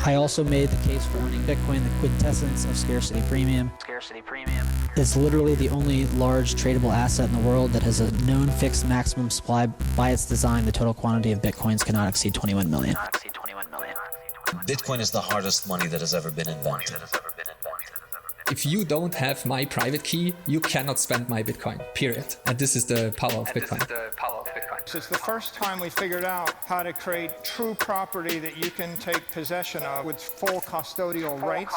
I also made the case for owning Bitcoin, the quintessence of scarcity premium. It's literally the only large tradable asset in the world that has a known fixed maximum supply. By its design, the total quantity of Bitcoins cannot exceed 21 million. Bitcoin is the hardest money that has ever been invented. If you don't have my private key, you cannot spend my Bitcoin, period. And this is the power of Bitcoin. It's the first time we figured out how to create true property that you can take possession of with full custodial rights.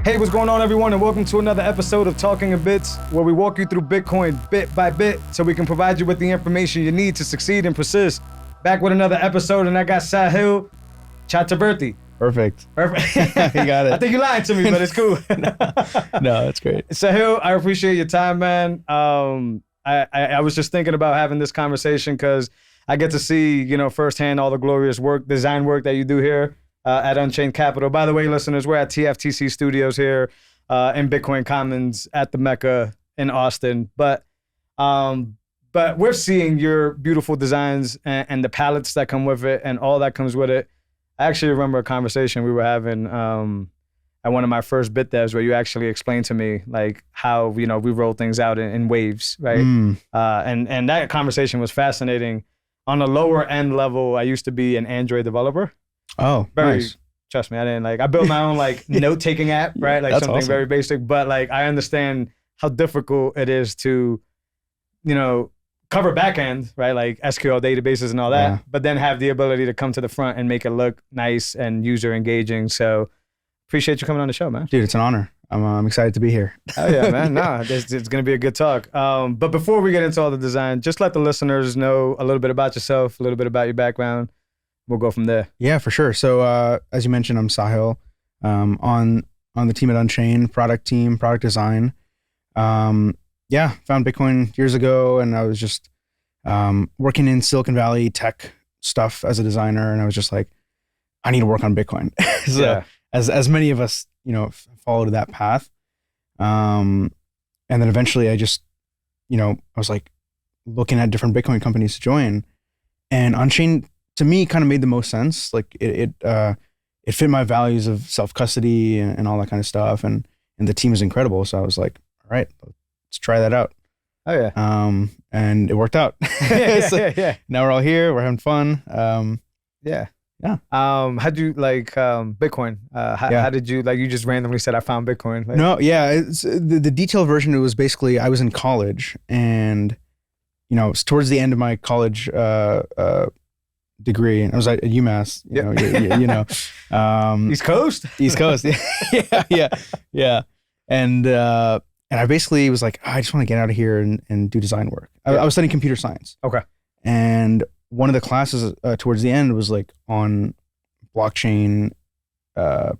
Hey, what's going on, everyone, and welcome to another episode of Talking in Bits, where we walk you through Bitcoin bit by bit so we can provide you with the information you need to succeed and persist. Back with another episode, and I got Sahil Chaturvedi. Perfect. You got it. I think you lied to me, but it's cool. No, it's great. Sahil, I appreciate your time, man. I was just thinking about having this conversation because I get to see, firsthand all the glorious design work that you do here at Unchained Capital. By the way, listeners, we're at TFTC Studios here in Bitcoin Commons at the Mecca in Austin. But we're seeing your beautiful designs and the palettes that come with it and all that comes with it. I actually remember a conversation we were having at one of my first bit devs where you actually explained to me like how, we roll things out in waves, right? And that conversation was fascinating. On a lower end level, I used to be an Android developer. Oh, nice. Trust me, I built my own note-taking app, right? Like That's something awesome. very basic, but I understand how difficult it is to, cover backend, right? Like SQL databases and all that, Yeah. but then have the ability to come to the front and make it look nice and user engaging. So appreciate you coming on the show, man. Dude, it's an honor. I'm excited to be here. Oh yeah, man. No, it's going to be a good talk. But before we get into all the design, just let the listeners know a little bit about yourself, a little bit about your background. We'll go from there. Yeah, for sure. So as you mentioned, I'm Sahil. On the team at Unchained, product design. Found Bitcoin years ago, and I was just working in Silicon Valley tech stuff as a designer, and I was just like, I need to work on Bitcoin. So Yeah. as many of us, followed that path. And then eventually I just, I was like looking at different Bitcoin companies to join, and Unchained to me kind of made the most sense. Like it fit my values of self-custody and all that kind of stuff. And the team is incredible. So I was like, all right, let's try that out. Oh yeah. And it worked out. Yeah. Now we're all here. We're having fun. Yeah. Yeah. How'd you like Bitcoin? How did you you just randomly said I found Bitcoin? No, yeah. It's, the detailed version, it was basically I was in college, and it was towards the end of my college degree, and I was at UMass. East Coast. East Coast. Yeah. And I basically was like, I just want to get out of here and do design work. I was studying computer science. Okay. And one of the classes towards the end was like on blockchain kind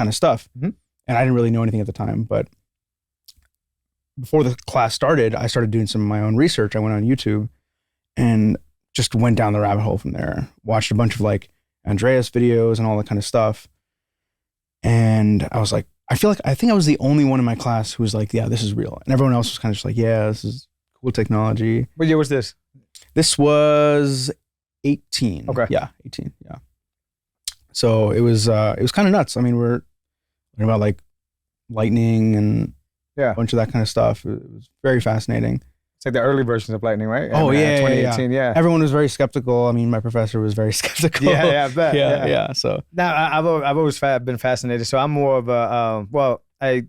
of stuff. Mm-hmm. And I didn't really know anything at the time, but before the class started, I started doing some of my own research. I went on YouTube and just went down the rabbit hole from there. Watched a bunch of Andreas videos and all that kind of stuff. And I was like, I think I was the only one in my class who was like, yeah, this is real. And everyone else was kind of just like, yeah, this is cool technology. What year was this? This was 18. Okay. Yeah, 18. Yeah. So it was kind of nuts. I mean, we're learning about lightning and a bunch of that kind of stuff. It was very fascinating. It's like the early versions of Lightning, right? Oh, yeah, 2018, yeah. Everyone was very skeptical. I mean, my professor was very skeptical. Yeah, I bet. Yeah. So now I've always been fascinated. So I'm more of a I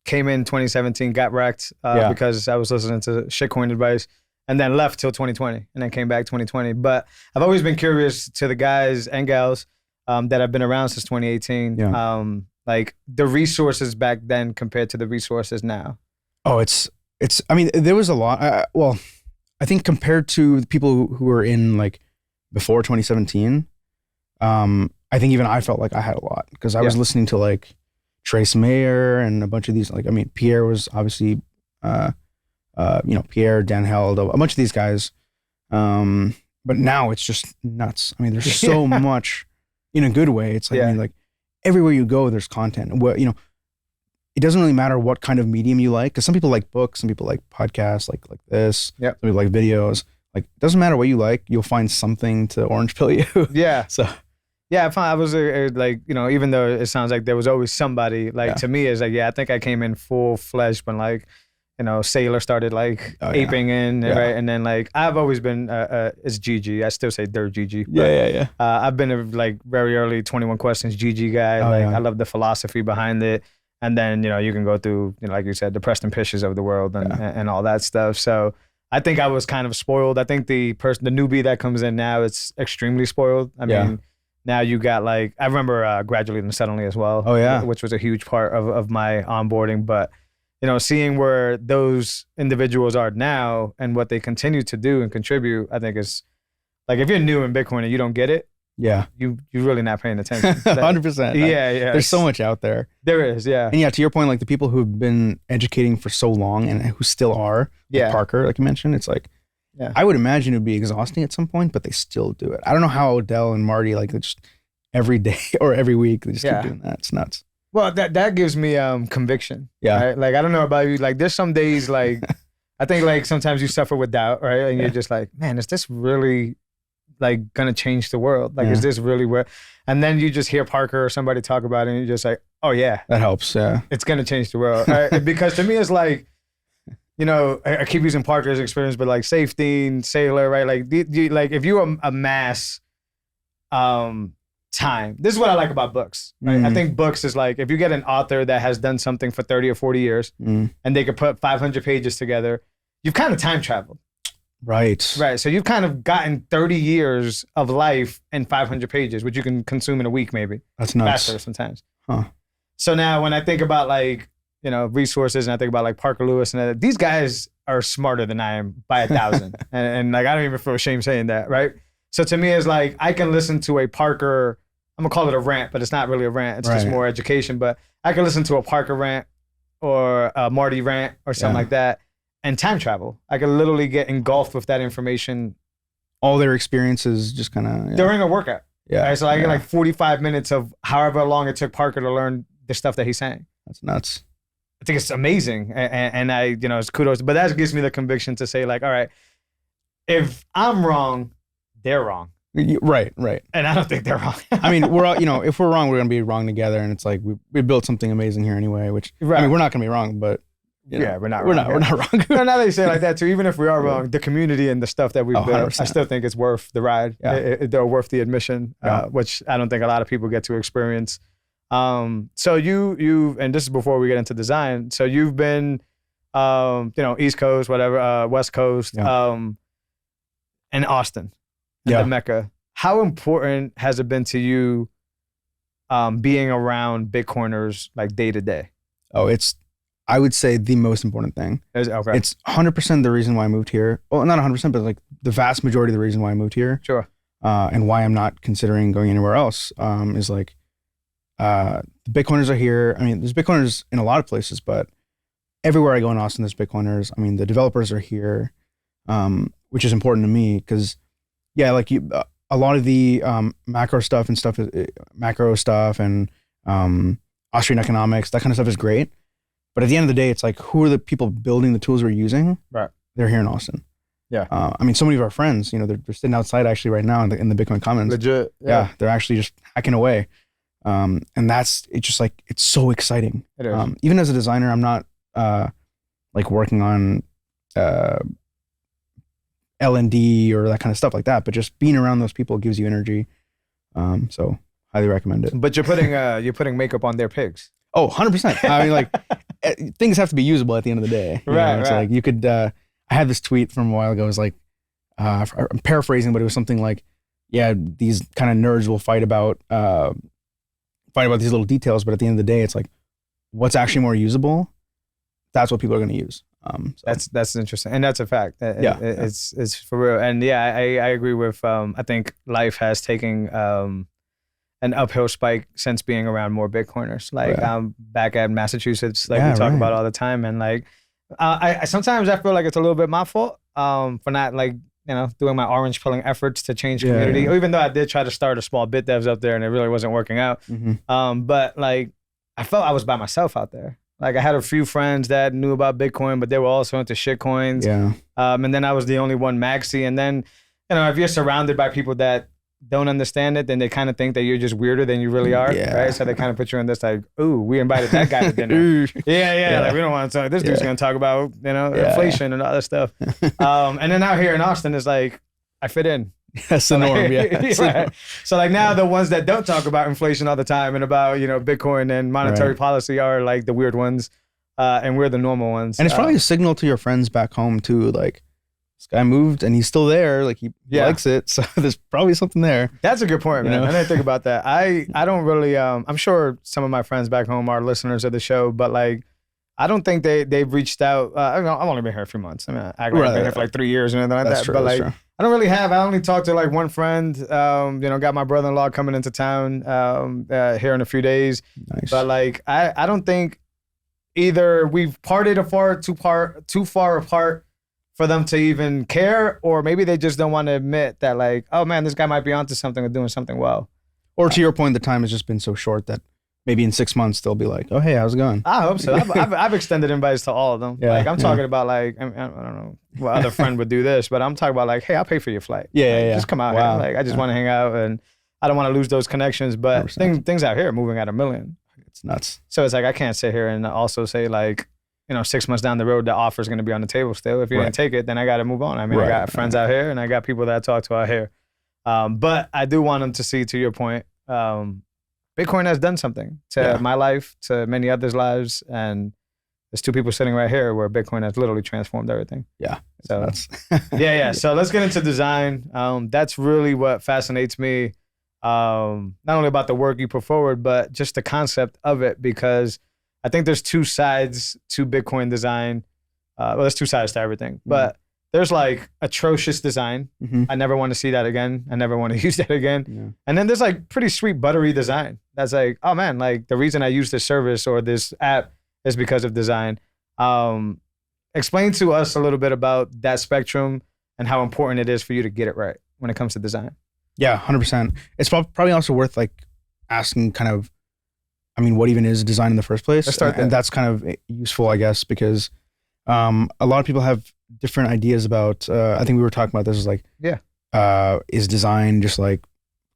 came in 2017, got wrecked because I was listening to shitcoin advice, and then left till 2020, and then came back 2020. But I've always been curious to the guys and gals that have been around since 2018. Yeah. Like the resources back then compared to the resources now. Oh, I mean, there was a lot. I think compared to the people who were in before 2017, I think even I felt like I had a lot because I was listening to Trace Mayer and a bunch of these. Pierre was obviously, Pierre, Dan Held, a bunch of these guys. But now it's just nuts. I mean, there's so much in a good way. It's everywhere you go, there's content. Well, it doesn't really matter what kind of medium you like, because some people like books, some people like podcasts, like this. Yep. Some people like videos. It doesn't matter what you like, you'll find something to orange pill you. Yeah. So Yeah, I found I was like, even though it sounds like there was always somebody, like to me, it's like, I think I came in full fledged when like, Sailor started like aping in, right? And then like, I've always been, it's GG. I still say dirt GG. Yeah. I've been a like very early 21 Questions GG guy. I love the philosophy behind it. And then, you can go through, like you said, the Preston Pishes of the world and all that stuff. So I think I was kind of spoiled. I think the newbie that comes in now, it's extremely spoiled. I mean, now you got like, I remember graduating suddenly as well. Oh yeah. Which was a huge part of my onboarding. But, seeing where those individuals are now and what they continue to do and contribute, I think is like, if you're new in Bitcoin and you don't get it, you're really not paying attention. 100%. Yeah. There's so much out there. There is, yeah. And to your point, like the people who've been educating for so long and who still are, like Parker, like you mentioned, it's like, I would imagine it would be exhausting at some point, but they still do it. I don't know how Odell and Marty, like just every day or every week, they just keep doing that. It's nuts. Well, that gives me conviction. Yeah. Right? Like, I don't know about you. Like, there's some days, like, I think like sometimes you suffer with doubt, right? And you're just like, man, is this really like gonna change the world? Like, is this really where? And then you just hear Parker or somebody talk about it and you're just like, oh yeah. That helps, yeah. It's gonna change the world. Right? Because to me, it's like, I keep using Parker's experience, but like Safety, Sailor, right? Like, like if you amass time, this is what I like about books, right? I think books is like, if you get an author that has done something for 30 or 40 years and they could put 500 pages together, you've kind of time traveled. Right. So you've kind of gotten 30 years of life in 500 pages, which you can consume in a week, maybe. That's nuts. Faster sometimes. Huh. So now when I think about like, resources and I think about like Parker Lewis and these guys are smarter than I am by 1,000. and like, I don't even feel ashamed saying that, right? So to me, it's like, I can listen to a Parker, I'm gonna call it a rant, but it's not really a rant. It's just more education. But I can listen to a Parker rant or a Marty rant or something like that and time travel. I could literally get engulfed with that information. All their experiences just kind of... During a workout. Yeah. Right? So I get like 45 minutes of however long it took Parker to learn the stuff that he's saying. That's nuts. I think it's amazing. And I, it's kudos. But that gives me the conviction to say like, all right, if I'm wrong, they're wrong. Right. And I don't think they're wrong. I mean, we're all, if we're wrong, we're going to be wrong together. And it's like, we built something amazing here anyway, which, I mean, we're not going to be wrong, but we're not wrong. We're not wrong. No, now that you say it like that too, even if we are wrong, the community and the stuff that we built, 100%. I still think it's worth the ride. Yeah. They're worth the admission, which I don't think a lot of people get to experience. So you, and this is before we get into design. So you've been, East Coast, whatever, West Coast, and Austin, and the Mecca. How important has it been to you, being around Bitcoiners like day to day? Oh, it's, I would say, the most important thing. Okay. It's 100% the reason why I moved here. Well, not 100%, but like the vast majority of the reason why I moved here. Sure. And why I'm not considering going anywhere else is like, the Bitcoiners are here. I mean, there's Bitcoiners in a lot of places, but everywhere I go in Austin, there's Bitcoiners. I mean, the developers are here, which is important to me because, like a lot of the macro stuff and Austrian economics, that kind of stuff is great. But at the end of the day, it's like, who are the people building the tools we're using? Right. They're here in Austin. Yeah. I mean, so many of our friends, they're sitting outside actually right now in the Bitcoin Commons. Legit. Yeah. They're actually just hacking away. And it's just like, it's so exciting. It is. Even as a designer, I'm not like working on L&D or that kind of stuff like that, but just being around those people gives you energy. So highly recommend it. But you're putting makeup on their pigs. Oh, 100%. I mean, like things have to be usable at the end of the day. Right. It's like you could, I had this tweet from a while ago. It was like, I'm paraphrasing, but it was something like, these kind of nerds will fight about these little details, but at the end of the day, it's like, what's actually more usable? That's what people are going to use. So. That's interesting, and that's a fact. It's for real. And I agree with. I think life has taken an uphill spike since being around more Bitcoiners. Like I'm back at Massachusetts, like we talk about all the time, and like I sometimes I feel like it's a little bit my fault for not like doing my orange pilling efforts to change community. Even though I did try to start a small bit devs up there, and it really wasn't working out. But like I felt I was by myself out there. Like I had a few friends that knew about Bitcoin, but they were also into shit coins. And then I was the only one maxi. And then, if you're surrounded by people that don't understand it, then they kind of think that you're just weirder than you really are, Yeah. right? So they kind of put you in this like, ooh, we invited that guy to dinner. yeah, like we don't want to talk. This dude's gonna talk about inflation and other stuff. And then out here in Austin, it's like I fit in. That's the norm. Yeah. That's the norm. So like now the ones that don't talk about inflation all the time and about Bitcoin and monetary policy are like the weird ones, and we're the normal ones. And it's probably a signal to your friends back home too, like. This guy moved and he's still there. Like he likes it. So there's probably something there. That's a good point, man. I didn't think about that. I don't really, I'm sure some of my friends back home are listeners of the show, but like, I don't think they've reached out. I've only been here a few months. I mean, I've been here for like 3 years or anything like that. True, but like, true. I don't really have, I only talked to like one friend, got my brother-in-law coming into town here in a few days. Nice. But like, I don't think either we've parted too far apart for them to even care, or maybe they just don't want to admit that like, oh man, this guy might be onto something or doing something well. Or to your point, the time has just been so short that maybe in 6 months they'll be like, oh, hey, how's it going? I hope so. I've extended invites to all of them. Yeah, like I'm talking about like, I don't know what other friend would do this, but I'm talking about like, hey, I'll pay for your flight. Yeah. Just come out here. Like I just want to hang out and I don't want to lose those connections, but 100%. things out here are moving at a million. It's nuts. So it's like, I can't sit here and also say like, 6 months down the road, the offer is going to be on the table still. If you didn't take it, then I got to move on. I mean, I got friends out here and I got people that I talk to out here. But I do want them to see, to your point, Bitcoin has done something to my life, to many others' lives. And there's 2 people sitting right here where Bitcoin has literally transformed everything. Yeah. So that's yeah. So let's get into design. That's really what fascinates me. Not only about the work you put forward, but just the concept of it, because I think there's 2 sides to Bitcoin design. Well, there's 2 sides to everything, but there's like atrocious design. I never want to see that again. I never want to use that again. Yeah. And then there's like pretty sweet buttery design. That's like, oh man, like the reason I use this service or this app is because of design. Explain to us a little bit about that spectrum and how important it is for you to get it right when it comes to design. Yeah, 100%. It's probably also worth like asking kind of, I mean, what even is design in the first place? Let's start there. And that's kind of useful, I guess, because a lot of people have different ideas about, I think we were talking about this, is like, is design just like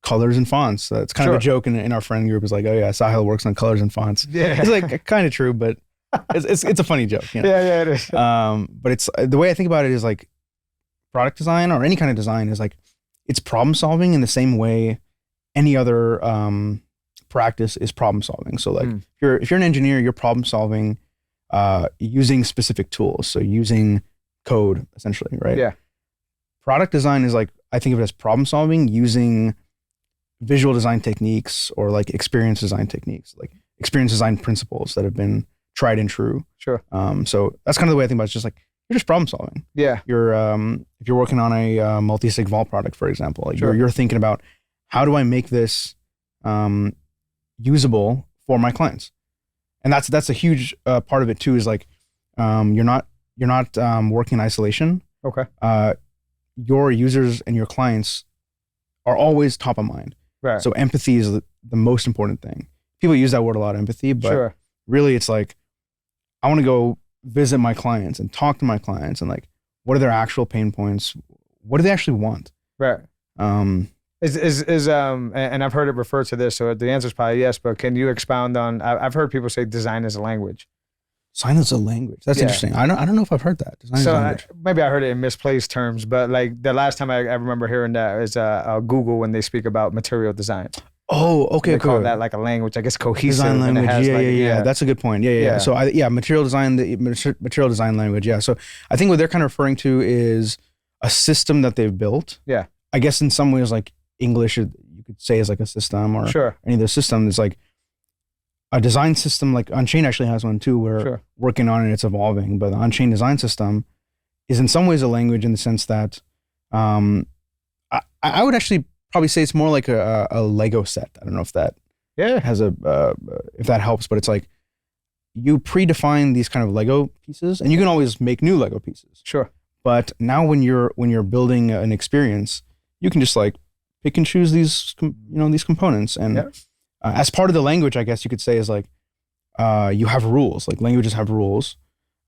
colors and fonts? It's kind of a joke in our friend group, is like, oh yeah, Sahil works on colors and fonts. Yeah. It's like kind of true, but it's a funny joke. Yeah, it is. But it's, the way I think about it is like product design or any kind of design is like, it's problem solving in the same way any other practice is problem solving. So like if you're an engineer, you're problem solving using specific tools. So using code essentially, right? Yeah. Product design is like, I think of it as problem solving using visual design techniques or like experience design techniques, like experience design principles that have been tried and true. Sure. So that's kind of the way I think about it. It's just like, you're just problem solving. Yeah. You're if you're working on a multi-sig vault product, for example, like you're thinking about, how do I make this usable for my clients? And that's a huge part of it too, is like you're not working in isolation. Okay. Your users and your clients are always top of mind. Right. So empathy is the most important thing. People use that word a lot, empathy, but really it's like, I want to go visit my clients and talk to my clients and like, what are their actual pain points? What do they actually want? Right. And I've heard it referred to this, so the answer is probably yes, but can you expound on, I've heard people say design is a language. Design is a language. That's interesting. I don't know if I've heard that. Design is a language. Maybe I heard it in misplaced terms, but like the last time I remember hearing that is Google, when they speak about material design. Oh, okay. They call that like a language, I guess, cohesive. Design language. And it has Yeah. That's a good point. Yeah. So material design, the material design language. Yeah. So I think what they're kind of referring to is a system that they've built. Yeah. I guess in some ways, like English, you could say is like a system, or any of the system is like a design system. Like Unchained actually has one too. We're working on it. It's evolving, but the Unchained design system is in some ways a language, in the sense that I would actually probably say it's more like a Lego set. I don't know if that has if that helps, but it's like you predefine these kind of Lego pieces, and you can always make new Lego pieces. Sure. But now when you're building an experience, you can just like pick and choose these components, and as part of the language, I guess you could say, is like you have rules. Like languages have rules.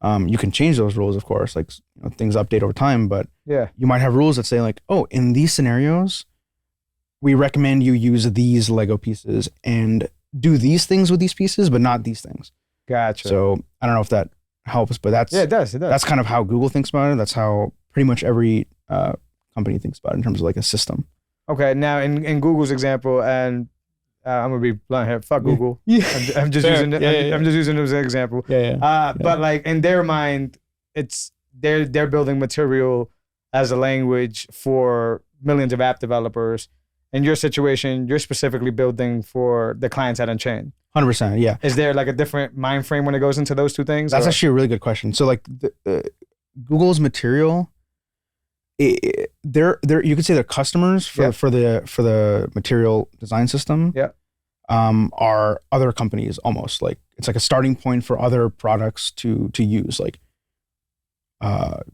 You can change those rules, of course. Like things update over time, but you might have rules that say like, oh, in these scenarios, we recommend you use these Lego pieces and do these things with these pieces, but not these things. Gotcha. So I don't know if that helps, but that's yeah, it does. that's kind of how Google thinks about it. That's how pretty much every company thinks about it in terms of like a system. Okay, now in Google's example, and I'm gonna be blunt here. Fuck Google. Yeah. I'm just Fair. using it. Yeah. I'm just using it as an example. Yeah. But like in their mind, it's they're building material as a language for millions of app developers. In your situation, you're specifically building for the clients at Unchained. 100%. Yeah. Is there like a different mind frame when it goes into those two things? That's or? actually a really good question. So like Google's material, they're you could say they're customers for the material design system. Yeah. Are other companies almost like it's like a starting point for other products to use. Like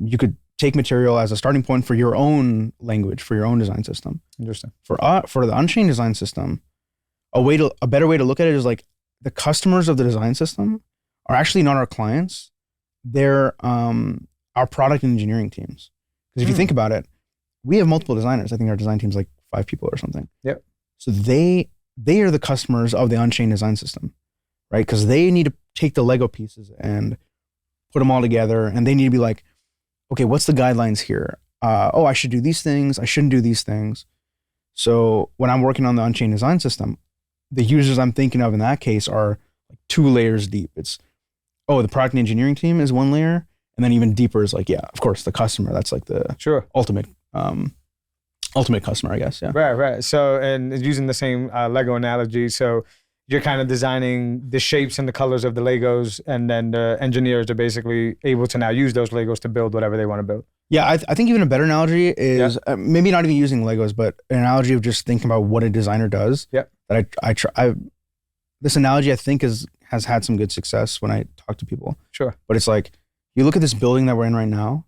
you could take material as a starting point for your own language, for your own design system. Interesting. For the Unchained design system, a better way to look at it is like the customers of the design system are actually not our clients. They're our product and engineering teams. Because if you think about it, we have multiple designers. I think our design team's like 5 people or something. Yep. So they are the customers of the Unchained design system, right? Because they need to take the Lego pieces and put them all together, and they need to be like, okay, what's the guidelines here? I should do these things. I shouldn't do these things. So when I'm working on the Unchained design system, the users I'm thinking of in that case are like 2 layers deep. It's, the product and engineering team is 1 layer. And then even deeper is like, yeah, of course, the customer. That's like the ultimate customer, I guess. Yeah. Right. So, and using the same Lego analogy, so you're kind of designing the shapes and the colors of the Legos, and then the engineers are basically able to now use those Legos to build whatever they want to build. Yeah, I think even a better analogy is maybe not even using Legos, but an analogy of just thinking about what a designer does. Yeah. That I try. This analogy I think has had some good success when I talk to people. Sure. But it's like, you look at this building that we're in right now,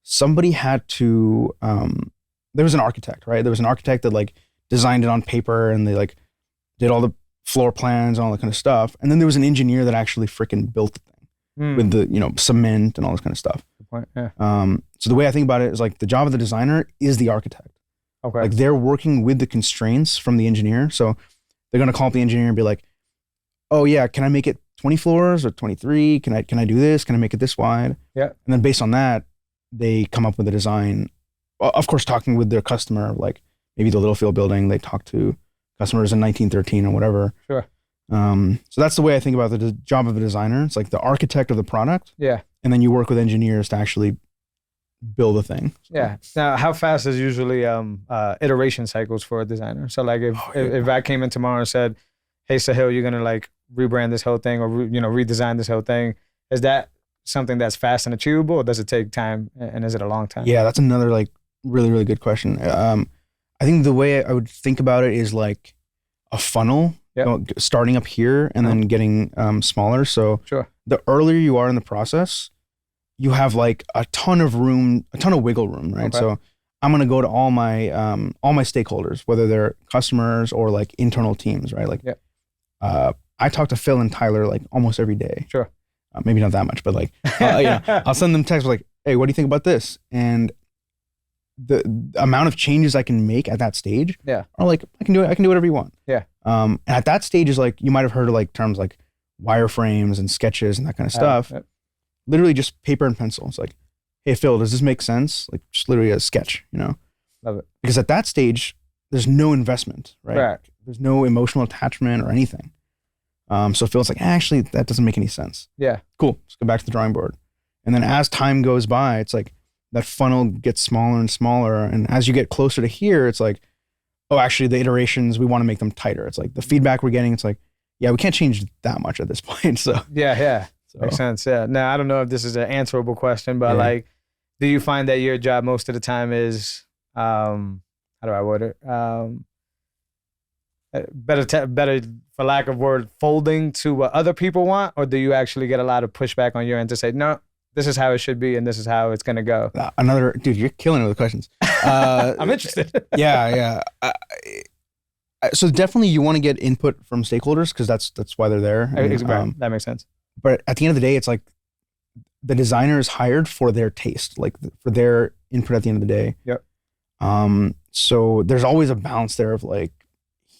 somebody had to, there was an architect, right? There was an architect that like designed it on paper, and they like did all the floor plans and all that kind of stuff. And then there was an engineer that actually freaking built the thing with the, cement and all this kind of stuff. Good point. Yeah. So the way I think about it is like the job of the designer is the architect. Okay. Like they're working with the constraints from the engineer. So they're going to call up the engineer and be like, oh yeah, can I make it 20 floors or 23? Can I do this? Can I make it this wide? Yeah. And then based on that, they come up with a design. Of course, talking with their customer, like maybe the Littlefield building, they talk to customers in 1913 or whatever. Sure. So that's the way I think about the job of a designer. It's like the architect of the product. Yeah. And then you work with engineers to actually build a thing. So. Yeah. Now, how fast is usually iteration cycles for a designer? So like if I came in tomorrow and said, hey, Sahil, you're going to like rebrand this whole thing or, redesign this whole thing. Is that something that's fast and achievable, or does it take time, and is it a long time? Yeah, that's another like really, really good question. I think the way I would think about it is like a funnel, starting up here and then getting smaller. So sure. The earlier you are in the process, you have like a ton of wiggle room, right? Okay. So I'm going to go to all my stakeholders, whether they're customers or like internal teams, right? Like, I talk to Phil and Tyler like almost every day. Sure. Maybe not that much, but like, I'll send them texts like, hey, what do you think about this? And the amount of changes I can make at that stage are like, I can do whatever you want. Yeah. And at that stage is like, you might've heard of like terms like wireframes and sketches and that kind of stuff. Literally just paper and pencil. It's like, hey, Phil, does this make sense? Like just literally a sketch, Love it. Because at that stage, there's no investment, right? Right. There's no emotional attachment or anything. So Phil's like, actually, that doesn't make any sense. Yeah. Cool. Let's go back to the drawing board. And then as time goes by, it's like that funnel gets smaller and smaller. And as you get closer to here, it's like, oh, actually the iterations, we want to make them tighter. It's like the feedback we're getting, it's like, yeah, we can't change that much at this point. So yeah. So. Makes sense. Yeah. Now, I don't know if this is an answerable question, but like, do you find that your job most of the time is, how do I word it? Better for lack of word, folding to what other people want, or do you actually get a lot of pushback on your end to say, no, this is how it should be and this is how it's going to go? Dude, you're killing it with the questions. I'm interested. Yeah. So definitely you want to get input from stakeholders because that's why they're there. And, that makes sense. But at the end of the day, it's like the designer is hired for their taste, like for their input at the end of the day. Yep. So there's always a balance there of like,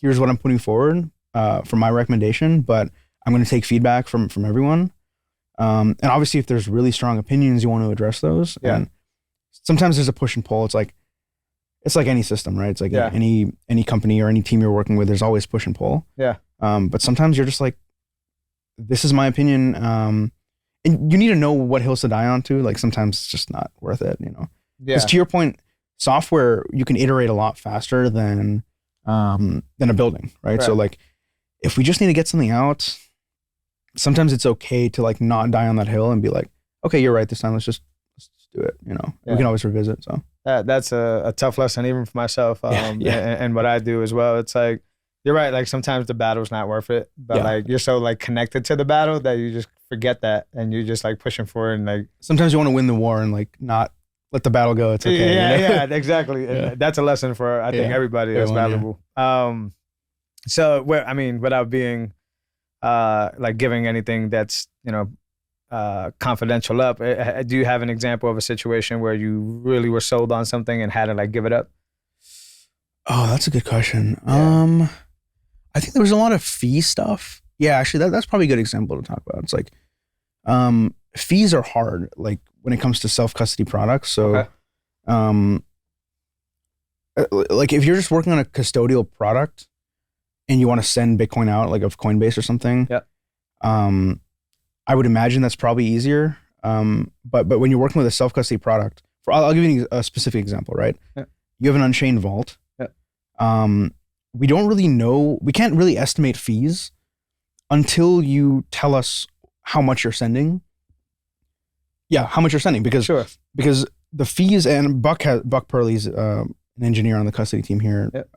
here's what I'm putting forward for my recommendation, but I'm going to take feedback from everyone. And obviously, if there's really strong opinions, you want to address those. Yeah. And sometimes there's a push and pull. It's like any system, right? It's like any company or any team you're working with, there's always push and pull. Yeah. But sometimes you're just like, this is my opinion. And you need to know what hills to die on too. Like sometimes it's just not worth it, you know? Yeah. Because to your point, software, you can iterate a lot faster than a building, right? So like, if we just need to get something out, sometimes it's okay to like not die on that hill and be like, okay, you're right this time. Let's just do it. You know, we can always revisit. So that's a tough lesson even for myself. And what I do as well. It's like, you're right. Like sometimes the battle's not worth it, but like you're so like connected to the battle that you just forget that and you're just like pushing forward and like. Sometimes you want to win the war and like not let the battle go. It's okay. Yeah, you know? yeah, exactly. And that's a lesson for I think everybody that's valuable. So without being like giving anything that's, you know, confidential up, do you have an example of a situation where you really were sold on something and had to like give it up? Oh, that's a good question. I think there was a lot of fee stuff. Yeah, actually that's probably a good example to talk about. It's like fees are hard, like when it comes to self-custody products. So like if you're just working on a custodial product and you want to send Bitcoin out like of Coinbase or something, I would imagine that's probably easier. But when you're working with a self-custody product, I'll give you a specific example, right? Yeah. You have an Unchained vault. Yeah. We don't really know, we can't really estimate fees until you tell us how much you're sending. Yeah, how much you're sending, because the fees, and Buck Purley's an engineer on the custody team here. Yep.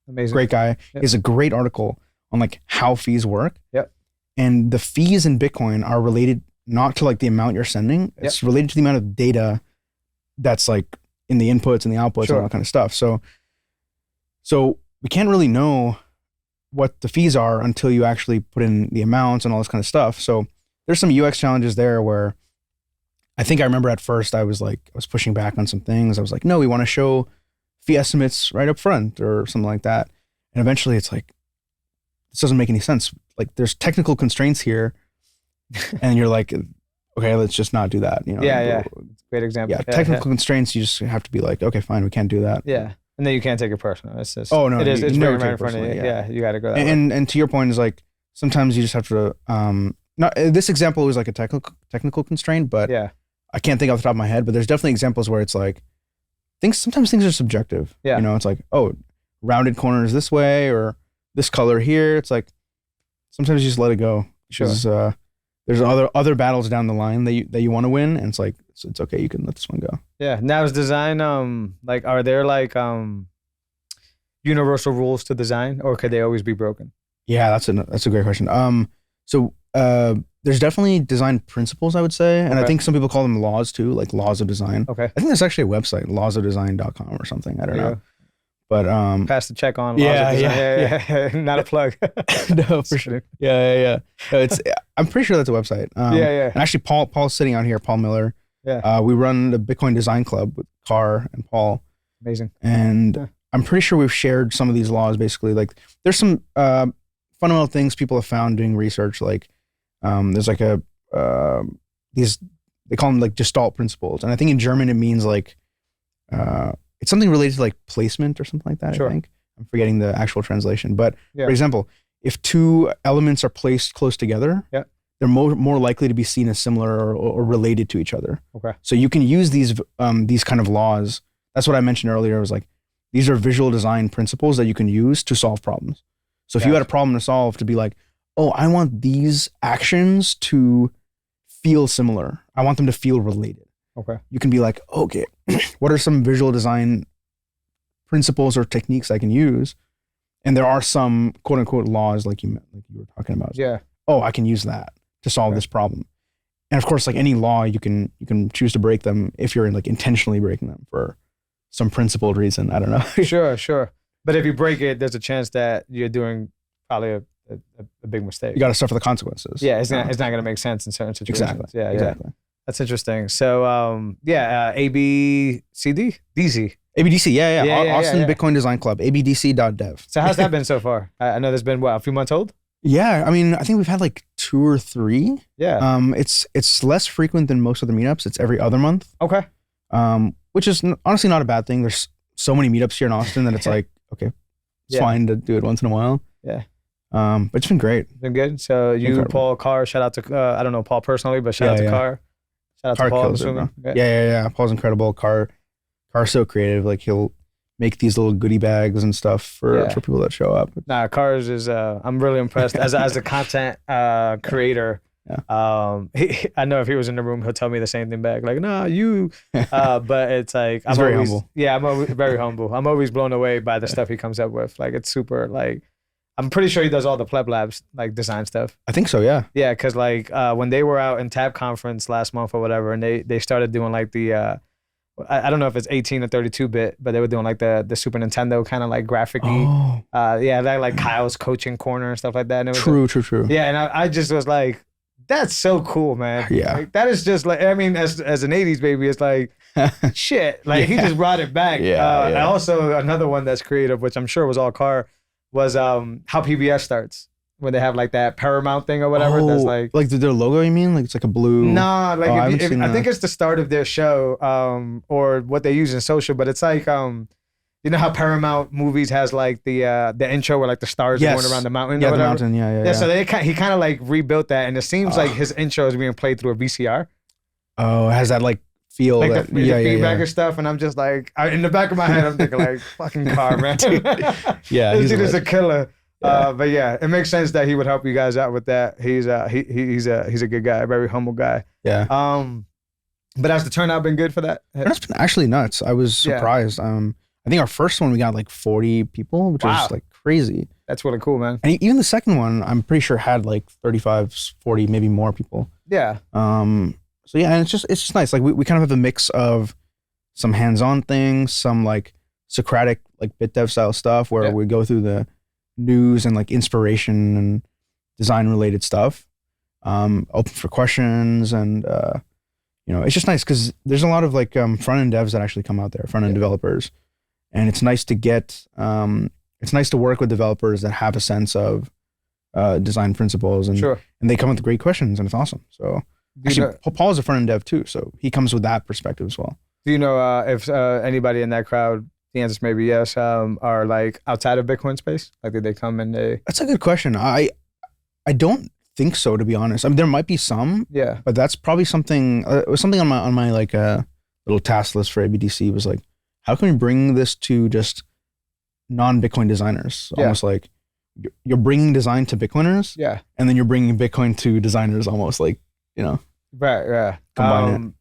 Amazing. Great guy. Yep. He has a great article on like how fees work. Yep. And the fees in Bitcoin are related not to like the amount you're sending. It's related to the amount of data that's like in the inputs and the outputs and all that kind of stuff. So we can't really know what the fees are until you actually put in the amounts and all this kind of stuff. So there's some UX challenges there where I think I remember at first I was pushing back on some things. I was like, no, we want to show fee estimates right up front or something like that. And eventually it's like, this doesn't make any sense. Like there's technical constraints here and you're like, okay, let's just not do that. You know? Yeah. Great example. Yeah. Technical constraints, you just have to be like, okay, fine, we can't do that. Yeah. And then you can't take it personal. It's just, oh no, it's right in front of you. Yeah. You got to go that way. And to your point is like, sometimes you just have to, not this example was like a technical constraint, but I can't think off the top of my head, but there's definitely examples where it's like, sometimes things are subjective. Yeah. You know, it's like, oh, rounded corners this way or this color here. It's like, sometimes you just let it go. Sure. There's other battles down the line that you want to win, and it's like it's okay. You can let this one go. Yeah. Now is design like, are there like universal rules to design, or could they always be broken? Yeah, that's a great question. So there's definitely design principles, I would say, and I think some people call them laws too, like laws of design. Okay. I think there's actually a website, lawsofdesign.com or something. I don't know. But pass the check on. Yeah. Not a plug. No, for sure. Yeah. No, I'm pretty sure that's a website. And actually, Paul's sitting out here. Paul Miller. Yeah. We run the Bitcoin Design Club with Carr and Paul. Amazing. And I'm pretty sure we've shared some of these laws. Basically, like there's some fundamental things people have found doing research. Like there's like these, they call them like Gestalt principles, and I think in German it means like. It's something related to like placement or something like that. I think I'm forgetting the actual translation, but for example, if two elements are placed close together, they're more likely to be seen as similar or related to each other. Okay. So you can use these kind of laws. That's what I mentioned earlier. It was like, these are visual design principles that you can use to solve problems. So if you had a problem to solve, to be like, oh, I want these actions to feel similar. I want them to feel related. Okay. You can be like, okay, what are some visual design principles or techniques I can use? And there are some quote unquote laws like you were talking about. Yeah. Oh, I can use that to solve this problem. And of course, like any law, you can choose to break them if you're like intentionally breaking them for some principled reason. I don't know. Sure. But if you break it, there's a chance that you're doing probably a big mistake. You got to suffer the consequences. Yeah, it's not going to make sense in certain situations. Exactly. Yeah. That's interesting. So, ABCD, DC. ABDC, yeah. Yeah, Austin yeah. Bitcoin Design Club, abdc.dev. So how's that been so far? I know there's been a few months old. Yeah, I mean, I think we've had like 2 or 3. Yeah. It's less frequent than most of the meetups. It's every other month. Okay. Which is honestly not a bad thing. There's so many meetups here in Austin that it's like, okay, it's fine to do it once in a while. Yeah. But it's been great. Been good. So you, Incredible. Paul, Carr, shout out to, I don't know Paul personally, but shout out to Carr. Shout out Carr to Paul. kills it, bro. Yeah. Paul's incredible. Carr's so creative. Like he'll make these little goodie bags and stuff for people that show up. Nah, Carr's is, I'm really impressed as a content creator. Yeah. I know if he was in the room, he'll tell me the same thing back. Like, nah, you. But it's like He's very humble. Yeah, I'm always very humble. I'm always blown away by the stuff he comes up with. Like, it's super. Like, I'm pretty sure he does all the Pleb Labs like design stuff. I think so. Yeah. Yeah, because like when they were out in Tab Conference last month or whatever, and they started doing like the. I don't know if it's 18 or 32-bit, but they were doing like the Super Nintendo kind of like graphic-y. That like Kyle's coaching corner and stuff like that. And it was True. Yeah, and I just was like, that's so cool, man. Yeah. Like, that is just like, I mean, as an 80s baby, it's like, shit. Like, he just brought it back. And also, another one that's creative, which I'm sure was all Carr, was how PBS starts. When they have like that Paramount thing or whatever. That's like their logo, you mean? Like it's like a blue. Nah, like I think it's the start of their show, or what they use in social, but it's like you know how Paramount movies has like the intro where like the stars are going around the mountain. Yeah, or the whatever? mountain. Yeah. So he kind of like rebuilt that, and it seems like his intro is being played through a VCR. Oh, it has that like feel, like that, the feedback and stuff, and I'm just like, in the back of my head, I'm thinking like, fucking Carr, man. Yeah, this dude is a killer. But yeah, it makes sense that he would help you guys out with that. He's a good guy, a very humble guy. Yeah. But has the turnout been good for that? It's been actually nuts. I was surprised. I think our first one we got like 40 people, which was like crazy. That's really cool, man. And even the second one, I'm pretty sure had like 35, 40, maybe more people. Yeah. So yeah, and it's just nice. Like we kind of have a mix of some hands-on things, some like Socratic like bit dev style stuff where we go through the news and like inspiration and design related stuff, open for questions, and it's just nice because there's a lot of like front end devs that actually come out there, front end developers, and it's nice to get it's nice to work with developers that have a sense of design principles, and and they come with great questions, and it's awesome. So actually, Paul is a front end dev too, so he comes with that perspective as well. Do you know if anybody in that crowd, the answer is maybe yes, are like outside of Bitcoin space? Like, did they come and they... That's a good question. I don't think so, to be honest. I mean, there might be some. Yeah. But that's probably something... it was something on my like little task list for ABDC was like, how can we bring this to just non-Bitcoin designers? Almost like you're bringing design to Bitcoiners. Yeah. And then you're bringing Bitcoin to designers, almost like, Right, yeah. Combine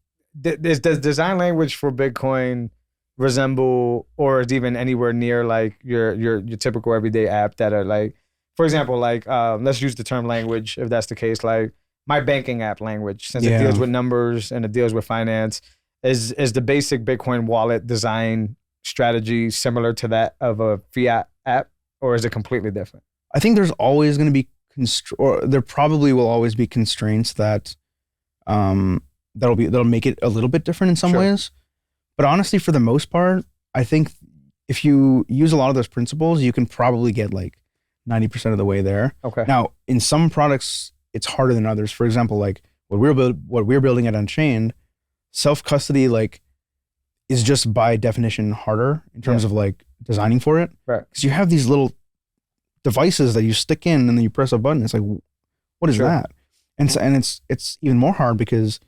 it. Does design language for Bitcoin resemble or is even anywhere near like your typical everyday app that are like, for example, like let's use the term language if that's the case, like my banking app language, since it deals with numbers and it deals with finance, is the basic Bitcoin wallet design strategy similar to that of a fiat app, or is it completely different? I think there's always going to be or there probably will always be constraints that that'll make it a little bit different in some ways. But honestly, for the most part, I think if you use a lot of those principles, you can probably get like 90% of the way there. Okay. Now, in some products, it's harder than others. For example, like what we're building at Unchained, self-custody like is just by definition harder in terms of like designing for it. Right. Because you have these little devices that you stick in and then you press a button. It's like, what is that? And it's even more hard because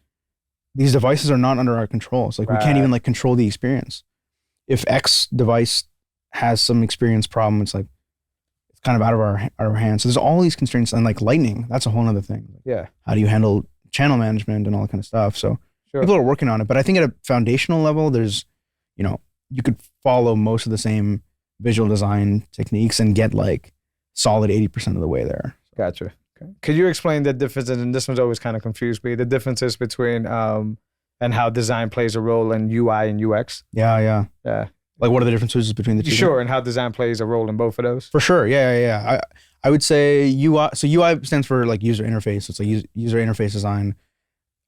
these devices are not under our control. It's like we can't even like control the experience. If X device has some experience problem, it's like it's kind of out of our hands. So there's all these constraints, and like Lightning, that's a whole other thing. Yeah. How do you handle channel management and all that kind of stuff? So people are working on it, but I think at a foundational level, there's, you could follow most of the same visual design techniques and get like solid 80% of the way there. Gotcha. Okay. Could you explain the differences, and this one's always kind of confused me, the differences between and how design plays a role in UI and UX? Yeah. Like what are the differences between the two? Sure, and how design plays a role in both of those? For sure, yeah. I would say UI, so UI stands for like user interface. It's like user interface design.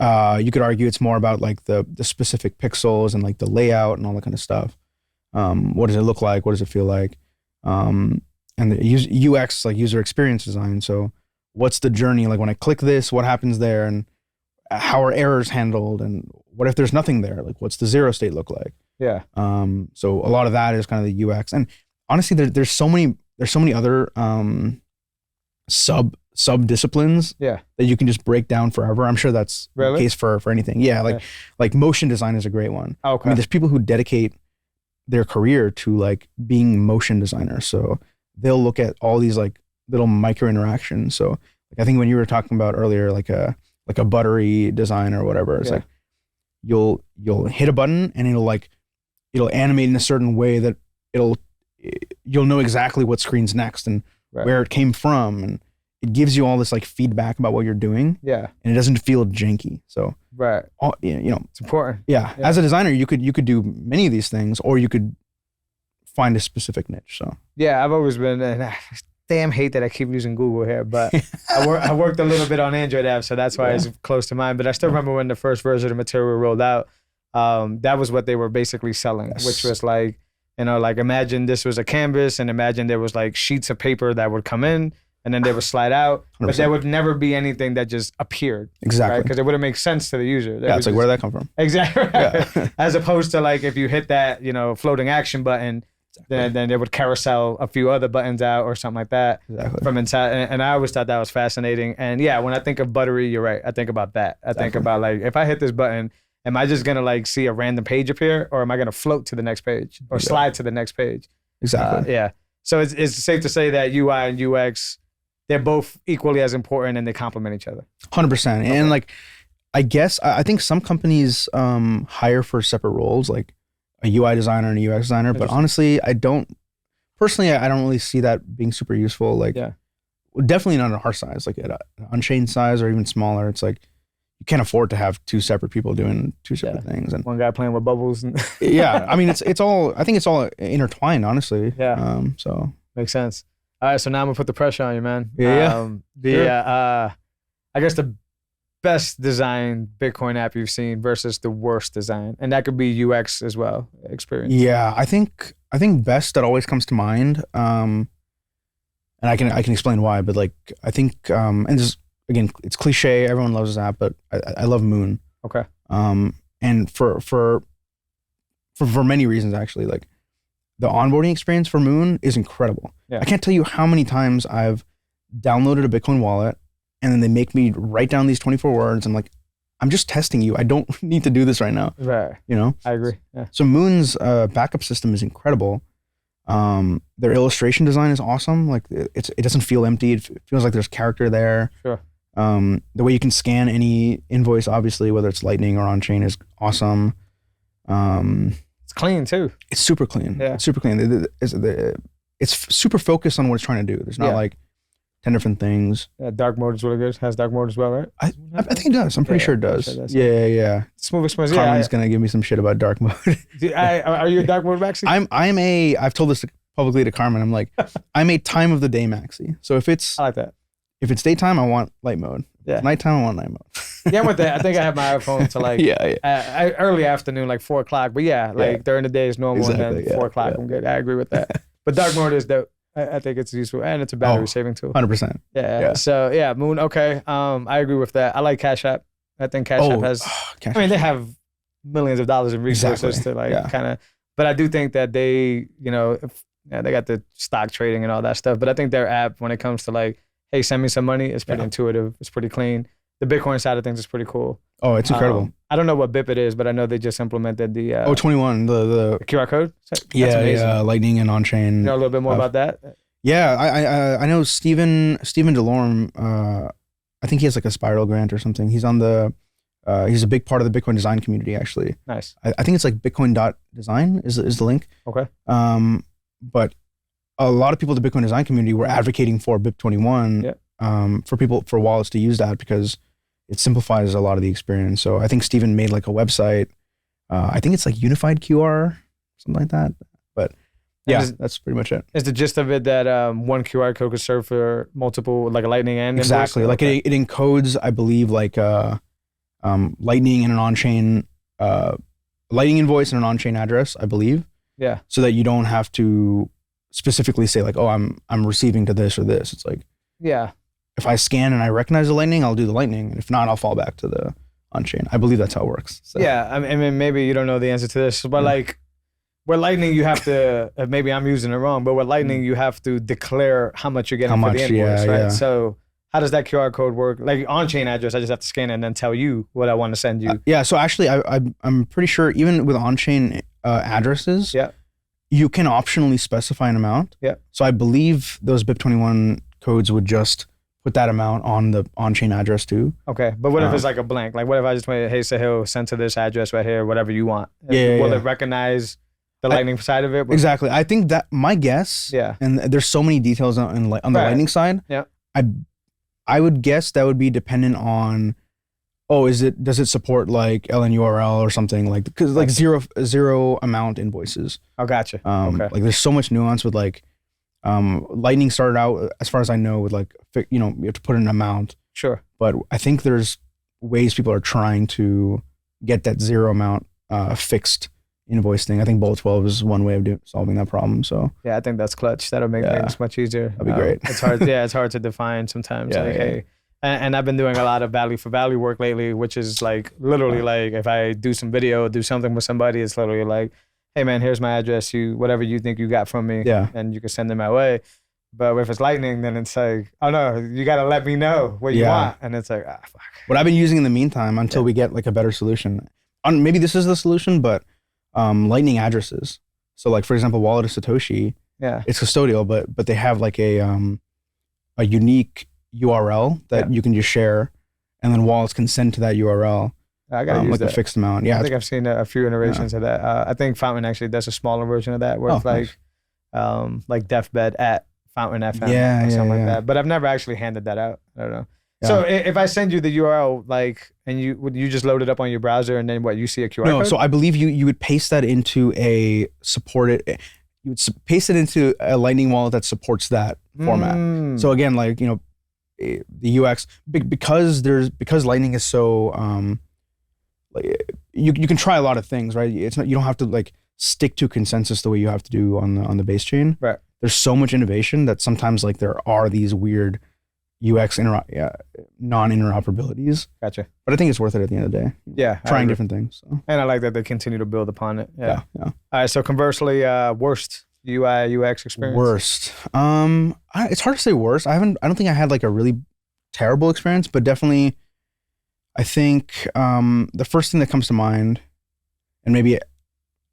You could argue it's more about like the specific pixels and like the layout and all that kind of stuff. What does it look like? What does it feel like? And the UX, like user experience design. So what's the journey? Like when I click this, what happens there? And how are errors handled? And what if there's nothing there? Like what's the zero state look like? Yeah. So a lot of that is kind of the UX. And honestly, there's so many other sub disciplines Yeah. that you can just break down forever. I'm sure that's the Really? case for anything. Yeah, like motion design is a great one. Okay. I mean, there's people who dedicate their career to like being motion designers. So they'll look at all these like little micro interactions. So like I think when you were talking about earlier, like a buttery design or whatever, it's Yeah. like you'll hit a button and it'll animate in a certain way that you'll know exactly what screen's next and Right. where it came from, and it gives you all this like feedback about what you're doing, Yeah. and it doesn't feel janky. So Right. It's important. yeah, Yeah. as a designer, you could do many of these things, or you could find a specific niche. So Yeah, I've always been, and I damn hate that I keep using Google here, but I worked a little bit on Android apps, so that's why it's close to mine. But I still remember when the first version of Material rolled out, that was what they were basically selling, which was like, like imagine this was a canvas, and imagine there was like sheets of paper that would come in, and then they would slide out, but 100%. there would never be anything that just appeared. exactly. Right? Because it wouldn't make sense to the user. Yeah, it's like, where did that come from? Exactly. Yeah. As opposed to like if you hit that, floating action button, then it would carousel a few other buttons out or something like that Exactly. from inside. And I always thought that was fascinating. And yeah, when I think of buttery, you're right. I think about that. I think about like, if I hit this button, am I just gonna like see a random page appear, or am I gonna float to the next page or slide to the next page? Exactly. Yeah. So it's safe to say that UI and UX, they're both equally as important and they complement each other. 100%. And like, I guess I think some companies hire for separate roles, like a UI designer and a UX designer. But honestly, I don't really see that being super useful. Like, Yeah. definitely not at our size, like at an Unchained size or even smaller. It's like you can't afford to have two separate people doing two separate things. And One guy playing with bubbles. And yeah, I mean, it's all. I think it's all intertwined, honestly. Yeah. So Makes sense. All right, so now I'm gonna put the pressure on you, man. Yeah. I guess the best designed Bitcoin app you've seen versus the worst design, and that could be UX as well, experience. yeah, I think best that always comes to mind. And I can explain why, but like I think and this again, it's cliche. Everyone loves this app, but I love Moon. Okay. And for many reasons actually, like the onboarding experience for Moon is incredible. Yeah. I can't tell you how many times I've downloaded a Bitcoin wallet and then they make me write down these 24 words. I'm like, I'm just testing you. I don't need to do this right now. Right. I agree. Yeah. So Moon's backup system is incredible. Their illustration design is awesome. Like it doesn't feel empty. It feels like there's character there. Sure. The way you can scan any invoice, obviously, whether it's Lightning or on-chain, is awesome. It's clean too. It's super clean. Yeah. It's super clean. It's super focused on what it's trying to do. There's not like 10 different things. Yeah, dark mode is really good. Has dark mode as well, right? I think it does. I'm pretty sure it does. Yeah. Smooth experience. Carmen's gonna give me some shit about dark mode. Are you a dark mode maxi? I've told this publicly to Carmen. I'm like, I'm a time of the day maxi. So if it's I like that. If it's daytime, I want light mode. If it's nighttime, I want night mode. Yeah, I'm with that. I think I have my iPhone to like early afternoon, like 4 o'clock. But during the day is normal, and then 4 o'clock, I'm good. I agree with that. But dark mode is dope. I think it's useful, and it's a battery saving tool. 100%. Yeah. So yeah, Moon. Okay. I agree with that. I like Cash App. I think Cash App has. They have millions of dollars in resources to kind of. But I do think that they, they got the stock trading and all that stuff. But I think their app, when it comes to like, hey, send me some money, it's pretty intuitive. It's pretty clean. The Bitcoin side of things is pretty cool. Oh, it's incredible. I don't know what DeFBeD is, but I know they just implemented the 21, the QR code. That's yeah, Lightning and on-chain. You know a little bit more about that? Yeah, I know Steven Delorme. I think he has like a Spiral grant or something. He's on he's a big part of the Bitcoin design community, actually. Nice. I think it's like bitcoin.design is the link. Okay. But a lot of people in the Bitcoin design community were advocating for BIP21 for wallets to use that because it simplifies a lot of the experience. So I think Steven made like a website. I think it's like unified QR, something like that. But yeah, that's pretty much it. Is the gist of it that one QR code could serve for multiple, like a Lightning and exactly? invoice? Like it encodes, I believe, like Lightning and an on-chain Lightning invoice and an on-chain address, I believe. Yeah. So that you don't have to specifically say like, oh, I'm receiving to this or this. It's like, Yeah. if I scan and I recognize the Lightning, I'll do the Lightning. And if not, I'll fall back to the on-chain. I believe that's how it works. So. Yeah. I mean, maybe you don't know the answer to this, but like with Lightning, you have to, maybe I'm using it wrong, but with Lightning, you have to declare how much you're getting for the invoice, right? Yeah. So how does that QR code work? Like on-chain address, I just have to scan it and then tell you what I want to send you. Yeah. So actually, I'm pretty sure even with on-chain addresses, Yeah. you can optionally specify an amount. Yeah. So I believe those BIP21 codes would just put that amount on the on-chain address too. Okay. But what if it's like a blank? Like what if I just went, hey, Sahil, send to this address right here, whatever you want. Will it recognize the Lightning side of it? Exactly. I think that my guess, Yeah. and there's so many details on the Lightning side. Yeah. I would guess that would be dependent on, does it support like LNURL or something like, because like zero amount invoices. Oh, gotcha. Okay. Like there's so much nuance with like, Lightning started out, as far as I know, with like, you have to put in an amount. Sure. But I think there's ways people are trying to get that zero amount fixed invoice thing. I think Bolt 12 is one way of solving that problem. So yeah, I think that's clutch. That'll make things much easier. That'd be great. It's hard. Yeah, it's hard to define sometimes. Hey, and I've been doing a lot of value for value work lately, which is like literally like if I do some video, do something with somebody, it's literally like, hey man, here's my address. Whatever you think you got from me, and you can send it my way. But if it's Lightning, then it's like, oh no, you got to let me know what you want. And it's like, fuck. What I've been using in the meantime until we get like a better solution, maybe this is the solution, but Lightning addresses. So like, for example, Wallet of Satoshi, it's custodial, but they have like a unique URL that you can just share, and then wallets can send to that URL. I gotta use like that. A fixed amount. Yeah, I think I've seen a few iterations of that. I think Fountain actually does a smaller version of that, where it's like DeFBeD at Fountain FM or something like that. But I've never actually handed that out. I don't know. Yeah. So if I send you the URL, like, and would you just load it up on your browser, and then you see a QR code? No, so I believe you would paste that into a paste it into a Lightning wallet that supports that format. So again, like, the UX, because Lightning is so like you can try a lot of things, right? It's not, you don't have to like stick to consensus the way you have to do on the base chain. Right. There's so much innovation that sometimes like there are these weird UX non-interoperabilities. Gotcha. But I think it's worth it at the end of the day. Yeah. Trying different things. So. And I like that they continue to build upon it. Yeah. All right. So conversely, worst UI UX experience. Worst. It's hard to say worst. I don't think I had like a really terrible experience, but definitely I think the first thing that comes to mind, and maybe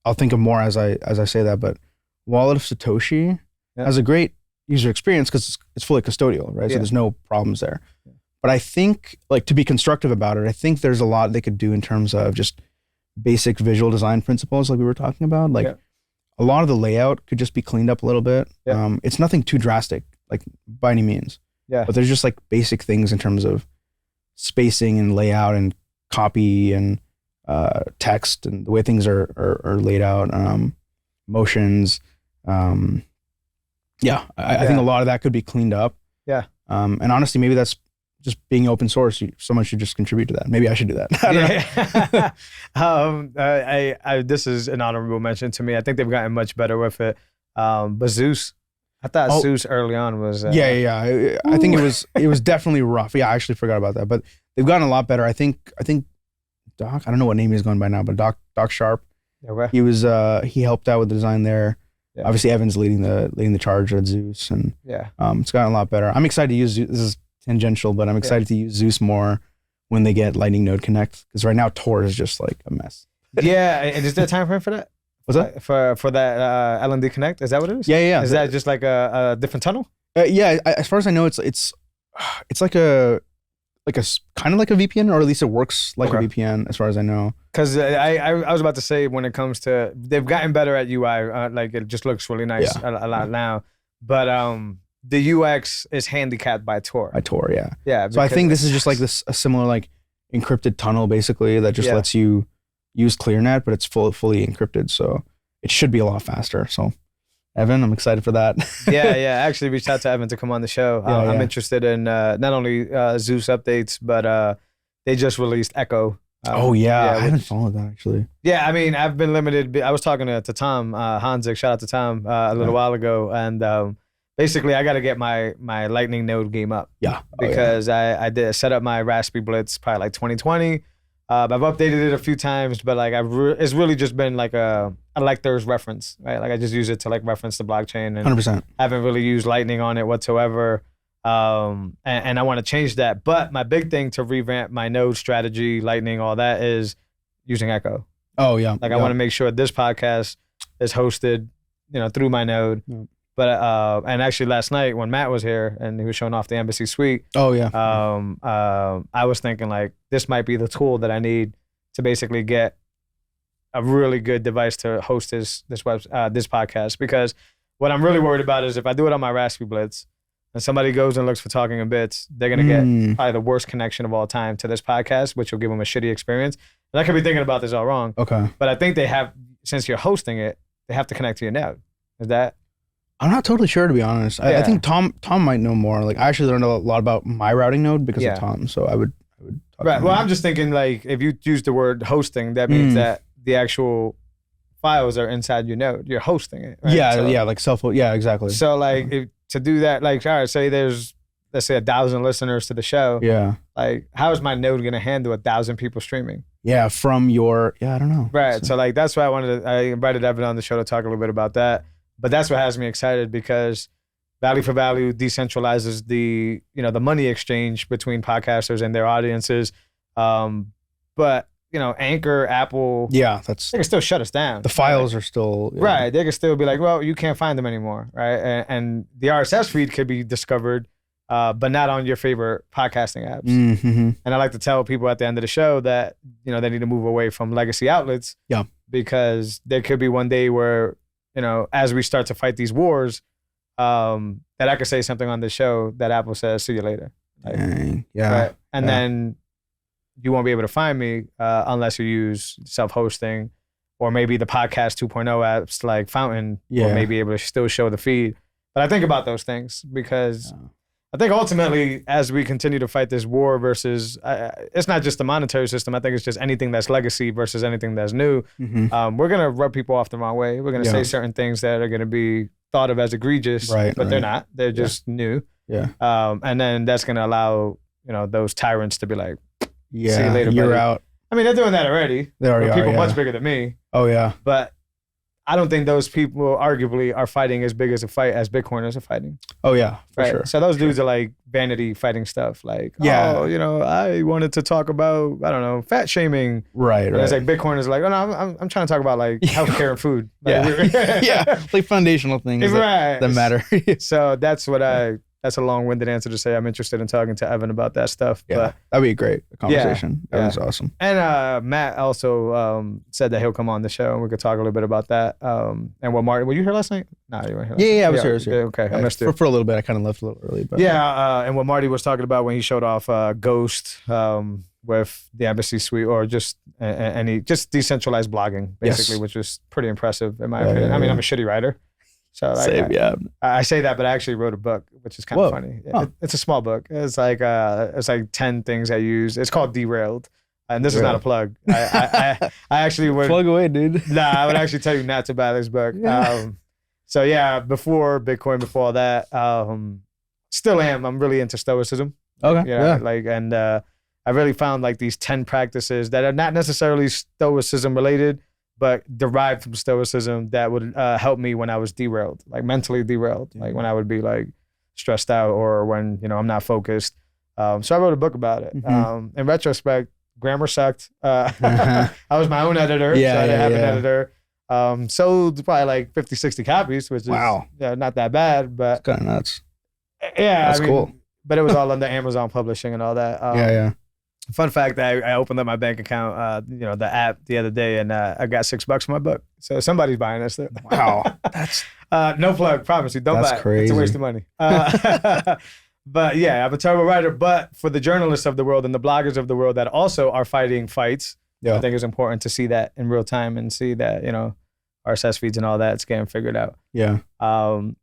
I'll think of more as I say that, but Wallet of Satoshi has a great user experience because it's fully custodial, right? So there's no problems there. But I think, like, to be constructive about it, I think there's a lot they could do in terms of just basic visual design principles, like we were talking about. Like, a lot of the layout could just be cleaned up a little bit. It's nothing too drastic, like, by any means. But there's just like basic things in terms of spacing and layout and copy and text and the way things are laid out, motions. I think a lot of that could be cleaned up. And honestly, maybe that's just being open source. Someone should just contribute to that. Maybe I should do that. This is an honorable mention to me. I think they've gotten much better with it. But Zeus, I thought Zeus early on was. I think it was definitely rough. Yeah, I actually forgot about that. But they've gotten a lot better. I think Doc, I don't know what name he's going by now, but Doc Sharp. He was he helped out with the design there. Obviously, Evan's leading the charge at Zeus, and it's gotten a lot better. I'm excited to use Zeus. This is tangential, but I'm excited to use Zeus more when they get Lightning Node Connect, because right now Tor is just like a mess. And is there a time frame for that? What's that? For that LND Connect? Is that what it is? Yeah. Is that just like a different tunnel? As far as I know, it's like a kind of like a VPN, or at least it works like a VPN as far as I know. Because I was about to say, when it comes to, they've gotten better at UI, like it just looks really nice a lot now. But the UX is handicapped by Tor. Yeah. So I think this is just like a similar like encrypted tunnel basically that just lets you use ClearNet, but it's fully encrypted. So it should be a lot faster. So Evan, I'm excited for that. I actually reached out to Evan to come on the show. I'm interested in not only Zeus updates, but they just released Echo Oh yeah, I haven't which- followed that actually. Yeah, I mean, I've been limited. I was talking to Tom Hanzik, shout out to Tom, a little while ago, and basically, I got to get my Lightning node game up. Yeah, Because I did set up my Raspberry Blitz probably like 2020. I've updated it a few times, but like it's really just been like a lector's reference, right? Like I just use it to like reference the blockchain, and 100%. haven't really used Lightning on it whatsoever. And I want to change that. But my big thing to revamp my node strategy, Lightning, all that is using Echo. Oh yeah, Like I want to make sure this podcast is hosted, through my node. Yeah. But and actually last night when Matt was here and he was showing off the Embassy Suite, Oh yeah, I was thinking like this might be the tool that I need to basically get a really good device to host this podcast. Because what I'm really worried about is if I do it on my Raspberry Blitz and somebody goes and looks for Talking in Bits, they're gonna get probably the worst connection of all time to this podcast, which will give them a shitty experience. And I could be thinking about this all wrong, okay. but I think they have, since you're hosting it, they have to connect to your node. Is that? I'm not totally sure, to be honest. I Yeah. think Tom might know more. Like I actually learned a lot about my routing node because Yeah. of Tom. So I would talk Right. to him. Well, I'm just thinking like if you use the word hosting, that means that the actual files are inside your node. You're hosting it. Right? yeah, So- yeah, like yeah, exactly. So like to do that, like all right, say there's let's say 1,000 listeners to the show. yeah, Like how is my node gonna handle 1,000 people streaming? yeah, from your I don't know. Right. So like that's why I invited Evan on the show to talk a little bit about that. But that's what has me excited because Value for Value decentralizes the the money exchange between podcasters and their audiences. But Anchor, Apple, Yeah, that's they can still shut us down. the files are still Right. They can still be like, well, you can't find them anymore. Right. And the RSS feed could be discovered, but not on your favorite podcasting apps. Mm-hmm. And I like to tell people at the end of the show that, they need to move away from legacy outlets. Yeah. Because there could be one day where, as we start to fight these wars, that I could say something on the show that Apple says, see you later. Like, Dang. Yeah. right. And then you won't be able to find me unless you use self-hosting or maybe the podcast 2.0 apps like Fountain Yeah. will maybe able to still show the feed. But I think about those things because I think ultimately as we continue to fight this war versus, it's not just the monetary system. I think it's just anything that's legacy versus anything that's new. Mm-hmm. We're going to rub people off the wrong way. We're going to Yeah. say certain things that are going to be thought of as egregious, Right, but they're right. not. They're just new. Yeah. And then that's going to allow, those tyrants to be like, Yeah. See you later, You're buddy. out. I mean, they're doing that already. They already With are. people Yeah. much bigger than me, Oh yeah. but I don't think those people arguably are fighting as big as a fight as Bitcoiners are fighting. Oh yeah. For Right. sure. So those dudes are like vanity fighting stuff. Like, Yeah. I wanted to talk about, I don't know, fat shaming. Right. And Right. it's like Bitcoiners are like, oh no, I'm trying to talk about like healthcare and food. Like, yeah. yeah. Like foundational things Right. that matter. So that's what that's a long-winded answer to say I'm interested in talking to Evan about that stuff. Yeah. But That'd be a great conversation. Yeah. That was awesome. And Matt also said that he'll come on the show and we could talk a little bit about that. And what Marty, were you here last night? No, you weren't here. Last night. Yeah, I was here. I was here. Okay, I missed for, it. for a little bit. I kind of left a little early, but Yeah, and what Marty was talking about when he showed off Ghost with the Embassy Suite or just any just decentralized blogging, basically, Yes. which was pretty impressive in my Yeah, opinion. yeah, I mean, yeah. I'm a shitty writer. So Same, yeah. I say that, but I actually wrote a book, which is kind of Whoa. funny. Huh. It's a small book. It's like 10 things I use. It's called Derailed, and this is not a plug. I actually would Plug away, dude. Nah, I would actually tell you not to buy this book. So yeah, before Bitcoin, before all that, still am. I'm really into Stoicism. Okay. Yeah, Yeah. like and I really found like these 10 practices that are not necessarily Stoicism related, but derived from Stoicism that would help me when I was derailed, like mentally derailed, like when I would be like stressed out or when I'm not focused. So I wrote a book about it. Mhm. In retrospect, grammar sucked. I was my own editor, Yeah, so I didn't yeah, have an yeah. editor. Sold probably like 50, 60 copies, which is Wow. not that bad, but Kind of nuts. yeah, That's cool. But it was all under Amazon Publishing and all that. Yeah. Fun fact: I opened up my bank account, the app the other day, and I got $6 for my book. So somebody's buying this. Wow. That's No plug, promise you. Don't That's buy it. It's crazy. a waste of money. But yeah, I'm a terrible writer. But for the journalists of the world and the bloggers of the world that also are fighting fights, Yeah. I think it's important to see that in real time and see that RSS feeds and all that's getting figured out. yeah.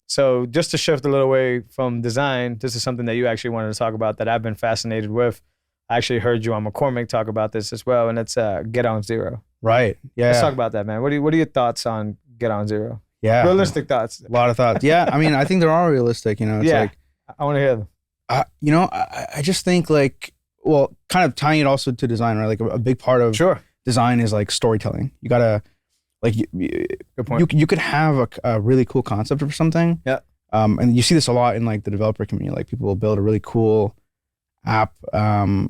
So just to shift a little away from design, this is something that you actually wanted to talk about that I've been fascinated with. I actually heard you on McCormick talk about this as well, and it's Get on Zero. Right. Yeah. Let's talk about that, man. What are your thoughts on Get on Zero? Yeah. Realistic thoughts. A lot of thoughts. Yeah. I mean, I think they are realistic. You know, it's like, I want to hear them. you know, I just think like, well, kind of tying it also to design, right? Like a big part of design is like storytelling. You gotta like, good point. You could have a really cool concept for something. Yeah. And you see this a lot in like the developer community. Like people will build a really cool app, or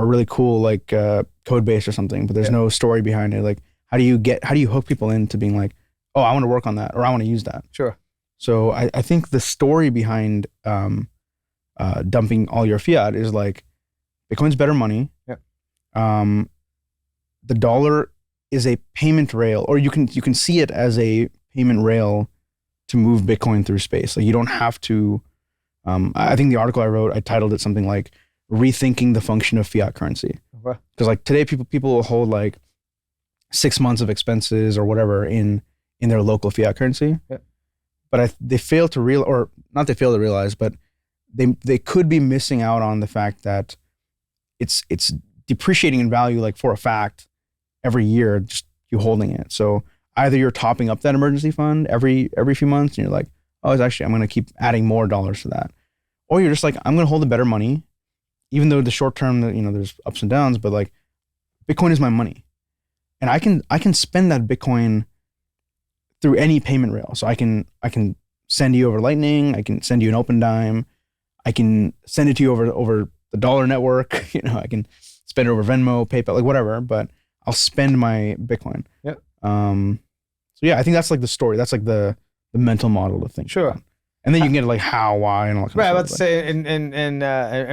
a really cool like code base or something, but there's no story behind it. Like how do you hook people into being like, oh, I want to work on that, or I want to use that. Sure. So I think the story behind dumping all your fiat is like, Bitcoin's better money. Yep. The dollar is a payment rail, or you can see it as a payment rail to move Bitcoin through space. Like you don't have to. I think the article I wrote, I titled it something like "Rethinking the Function of Fiat Currency," because like today people will hold like 6 months of expenses or whatever in their local fiat currency. Yep. But they fail to realize, but they could be missing out on the fact that it's depreciating in value, like for a fact, every year, just you holding it. So either you're topping up that emergency fund every few months, and you're like, oh, I'm going to keep adding more dollars to that, or you're just like, I'm going to hold the better money, even though the short term, there's ups and downs, but like, Bitcoin is my money, and I can spend that Bitcoin through any payment rail. So I can send you over Lightning, I can send you an open dime, I can send it to you over the dollar network, I can spend it over Venmo, PayPal, like whatever, but I'll spend my Bitcoin. Yep. So yeah, I think that's like the story. That's like the mental model to think. Sure. About. And then you can get like how, why, and all that kind right, of let's stuff. say in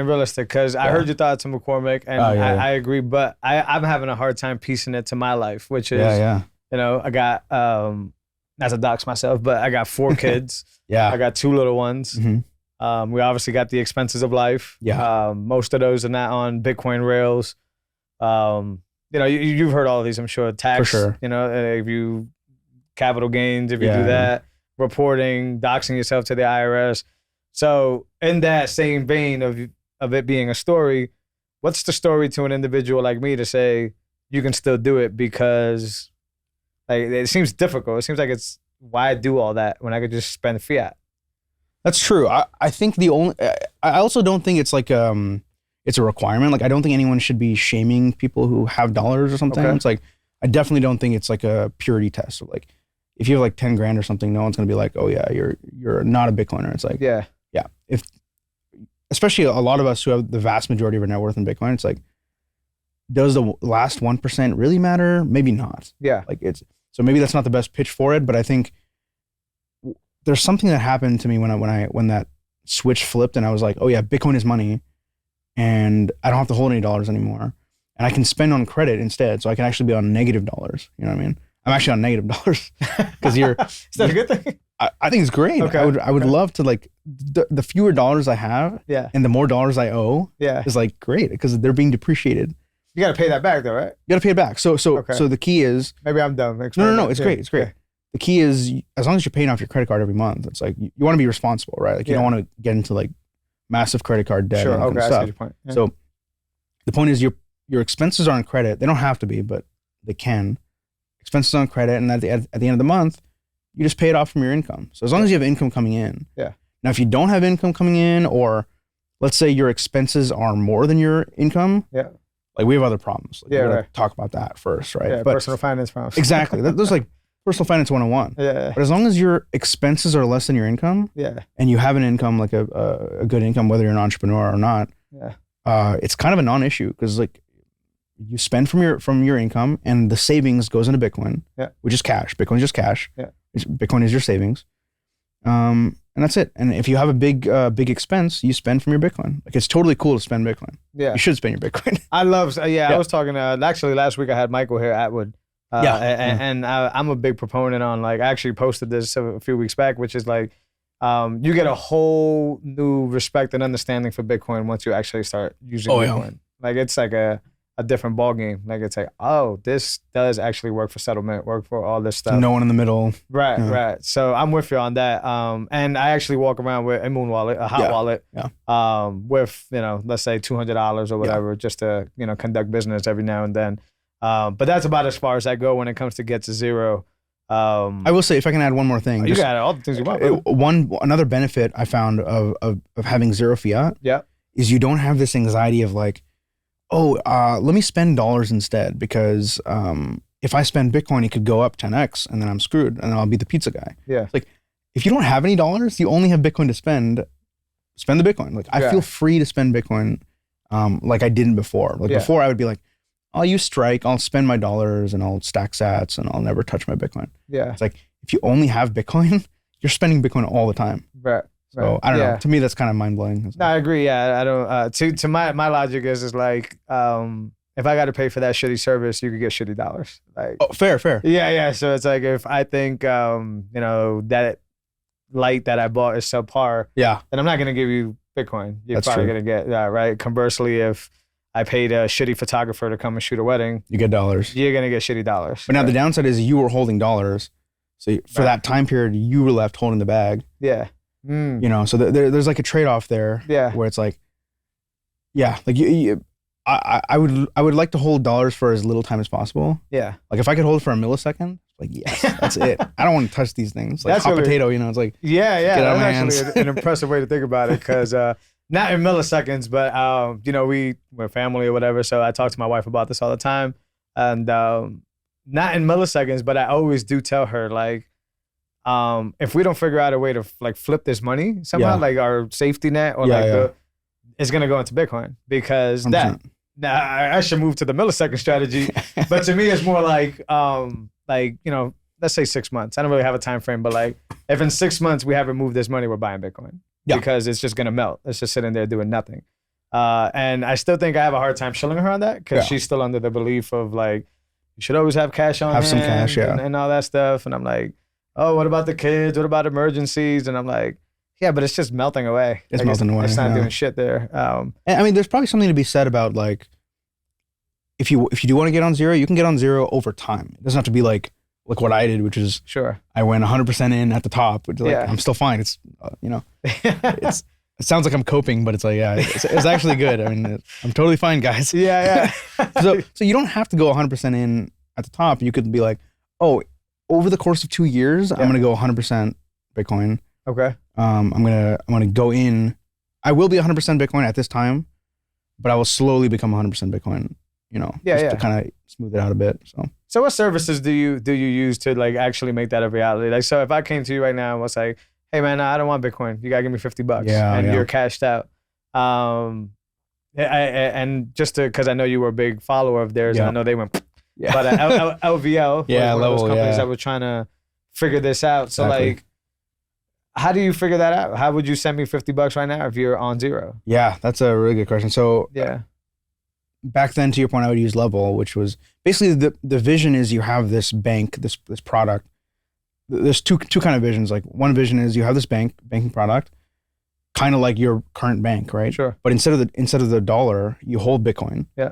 realistic, because I heard your thoughts on McCormick, and I agree, but I'm having a hard time piecing it to my life, which is, I got, not to dox myself, but I got 4 kids. I got 2 little ones. Mm-hmm. We obviously got the expenses of life. Most of those are not on Bitcoin rails. You've heard all of these, I'm sure. Tax, for sure. If you capital gains, if you do that, reporting, doxing yourself to the IRS. So in that same vein of it being a story, what's the story to an individual like me to say you can still do it? Because like it seems difficult. It seems like it's why do all that when I could just spend fiat. That's true. I think I also don't think it's like it's a requirement. Like I don't think anyone should be shaming people who have dollars or something. Okay. It's like I definitely don't think it's like a purity test. So like if you have like 10 grand or something, no one's gonna be like, oh yeah, you're not a Bitcoiner. It's like yeah. If especially a lot of us who have the vast majority of our net worth in Bitcoin, it's like, does the last 1% really matter? Maybe not. Yeah. Like so maybe that's not the best pitch for it, but I think there's something that happened to me when that switch flipped and I was like, oh yeah, Bitcoin is money and I don't have to hold any dollars anymore. And I can spend on credit instead. So I can actually be on negative dollars. You know what I mean? I'm actually on negative dollars because Is that a good thing? I think it's great. Okay. I would love to like the fewer dollars I have and the more dollars I owe is like great because they're being depreciated. You got to pay that back though, right? You got to pay it back. So the key is maybe I'm dumb. No. It's great. It's great. Yeah. The key is as long as you're paying off your credit card every month, it's like you want to be responsible, right? Like you don't want to get into like massive credit card debt. Sure. And okay. stuff. I see your point. Yeah. So the point is your expenses are on credit. They don't have to be, but they can. Expenses on credit, and at the end of the month, you just pay it off from your income. So as long as you have income coming in. Yeah. Now, if you don't have income coming in, or let's say your expenses are more than your income. Yeah. Like we have other problems. Like, yeah. We gotta Right. talk about that first, right? Yeah. But Personal finance problems. exactly. Those like personal finance 101. Yeah. But as long as your expenses are less than your income. Yeah. And you have an income like a good income, whether you're an entrepreneur or not. Yeah. It's kind of a non-issue because like. You spend from your income, and the savings goes into Bitcoin, which is cash. Bitcoin is just cash. Yeah. Bitcoin is your savings, and that's it. And if you have a big expense, you spend from your Bitcoin. Like it's totally cool to spend Bitcoin. Yeah, you should spend your Bitcoin. I love. I was talking. Actually, last week I had Michael here at Atwood. And I'm a big proponent on like I actually posted this a few weeks back, which is like you get a whole new respect and understanding for Bitcoin once you actually start using Bitcoin. Like it's like a different ball game. Like it's like, oh, this does actually work for settlement, work for all this stuff. No one in the middle. Right, Yeah. right. So I'm with you on that. And I actually walk around with a Moon wallet, a hot wallet, with, let's say $200 or whatever, just to, conduct business every now and then. But that's about as far as I go when it comes to get to zero. I will say, if I can add one more thing, You got all the things you want. Bro. Another benefit I found of having zero fiat is you don't have this anxiety of like, let me spend dollars instead, because if I spend Bitcoin, it could go up 10x and then I'm screwed and then I'll be the pizza guy. Yeah. It's like, if you don't have any dollars, you only have Bitcoin to spend the Bitcoin. Like I feel free to spend Bitcoin like I didn't before. Like before I would be like, I'll use Strike, I'll spend my dollars and I'll stack sats and I'll never touch my Bitcoin. Yeah. It's like, if you only have Bitcoin, you're spending Bitcoin all the time. Right. So I don't know. To me, that's kind of mind blowing. No, I agree. Yeah, I don't. To my logic is like, if I got to pay for that shitty service, you could get shitty dollars. Like, fair. Yeah. So it's like, if I think that light that I bought is subpar, then I'm not gonna give you Bitcoin. You're That's probably true. gonna get right. Conversely, if I paid a shitty photographer to come and shoot a wedding, You get dollars. you're gonna get shitty dollars. But now the downside is you were holding dollars. So for that time period, you were left holding the bag. Yeah. So there's like a trade-off there. Yeah. Where it's like, like I would like to hold dollars for as little time as possible. Yeah. Like if I could hold it for a millisecond, like yes, that's it. I don't want to touch these things. Like That's hot really- potato, it's like Yeah. get out of my That's hands. actually an impressive way to think about it, because not in milliseconds, but we're family or whatever. So I talk to my wife about this all the time, and not in milliseconds, but I always do tell her, like, if we don't figure out a way to like flip this money somehow, like our safety net or it's gonna go into Bitcoin, because 100%. I should move to the millisecond strategy. But to me, it's more like let's say 6 months. I don't really have a time frame, but like if in 6 months we haven't moved this money, we're buying Bitcoin. Yeah. Because it's just gonna melt. It's just sitting there doing nothing. And I still think I have a hard time shilling her on that, because she's still under the belief of like, you should always have cash on Have some hand cash, yeah. and all that stuff. And I'm like, oh, what about the kids? What about emergencies? And I'm like, yeah, but it's just melting away. It's Like, melting away, It's not yeah. doing shit there. And I mean, there's probably something to be said about like, if you do want to get on zero, you can get on zero over time. It doesn't have to be like what I did, which is Sure. I went 100% in at the top, which like, Yeah. I'm still fine. It's it sounds like I'm coping, but it's like it's actually good. I mean, I'm totally fine, guys. Yeah. So you don't have to go 100% in at the top. You could be like, oh, over the course of 2 years, I'm gonna go 100% Bitcoin. Okay. I'm gonna go in. I will be 100% Bitcoin at this time, but I will slowly become 100% Bitcoin. To kind of smooth it out a bit. So what services do you use to like actually make that a reality? Like, so if I came to you right now and was like, hey man, I don't want Bitcoin. You gotta give me $50 and you're cashed out. And just because I know you were a big follower of theirs, and I know they went, but LVL, was one of those companies that were trying to figure this out. So like, how do you figure that out? How would you send me $50 right now if you're on zero? Yeah, that's a really good question. So back then, to your point, I would use Level, which was basically the vision is you have this bank, this product. There's two kind of visions. Like one vision is you have this banking product, kind of like your current bank, right? Sure. But instead of the dollar, you hold Bitcoin. Yeah.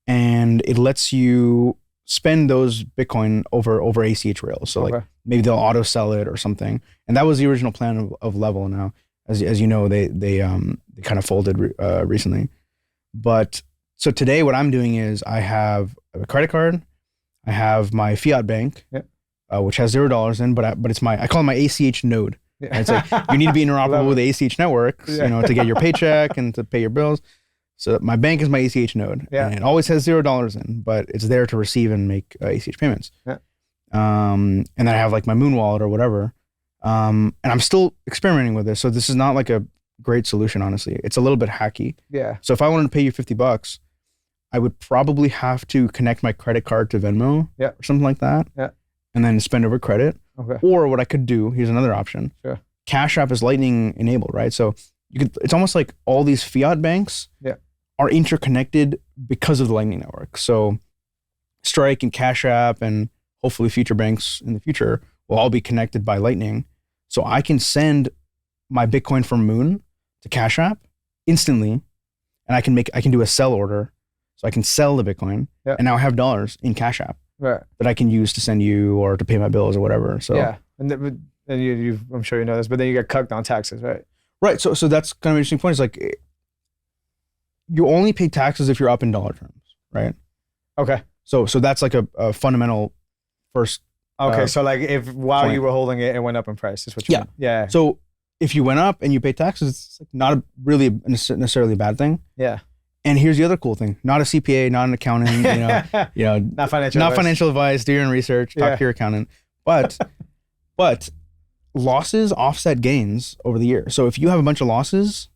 And it lets you spend those Bitcoin over ACH rails. So like maybe they'll auto sell it or something. And that was the original plan of Level. Now, as you know, they kind of folded recently. But so today, what I'm doing is I have a credit card, I have my fiat bank, which has $0 in, but I call it my ACH node. Yeah. It's like you need to be interoperable with the ACH network, to get your paycheck and to pay your bills. So my bank is my ACH node, and it always has $0 in, but it's there to receive and make ACH payments. Yeah. And then I have like my Moon wallet or whatever, and I'm still experimenting with this. So this is not like a great solution, honestly. It's a little bit hacky. Yeah. So if I wanted to pay you $50, I would probably have to connect my credit card to Venmo or something like that. Yeah. And then spend over credit. Okay. Or what I could do, here's another option. Sure. Cash App is Lightning enabled, right? So it's almost like all these fiat banks are interconnected because of the Lightning Network. So Strike and Cash App and hopefully future banks in the future will all be connected by Lightning. So I can send my Bitcoin from Moon to Cash App instantly, and I can do a sell order. So I can sell the Bitcoin and now I have dollars in Cash App Right. that I can use to send you or to pay my bills or whatever. So Yeah. And you, I'm sure you know this, but then you get cucked on taxes, right? right. So that's kind of an interesting point. It's like you only pay taxes if you're up in dollar terms, right? Okay. So that's like a fundamental first. Okay. So like if while point. you were holding it, it went up in price. Is what you Yeah. mean? Yeah. So if you went up and you pay taxes, it's like not really necessarily a bad thing. Yeah. And here's the other cool thing: not a CPA, not an accountant, Not financial. not advice. financial advice. Do your own research. Talk to your accountant. But losses offset gains over the year. So if you have a bunch of losses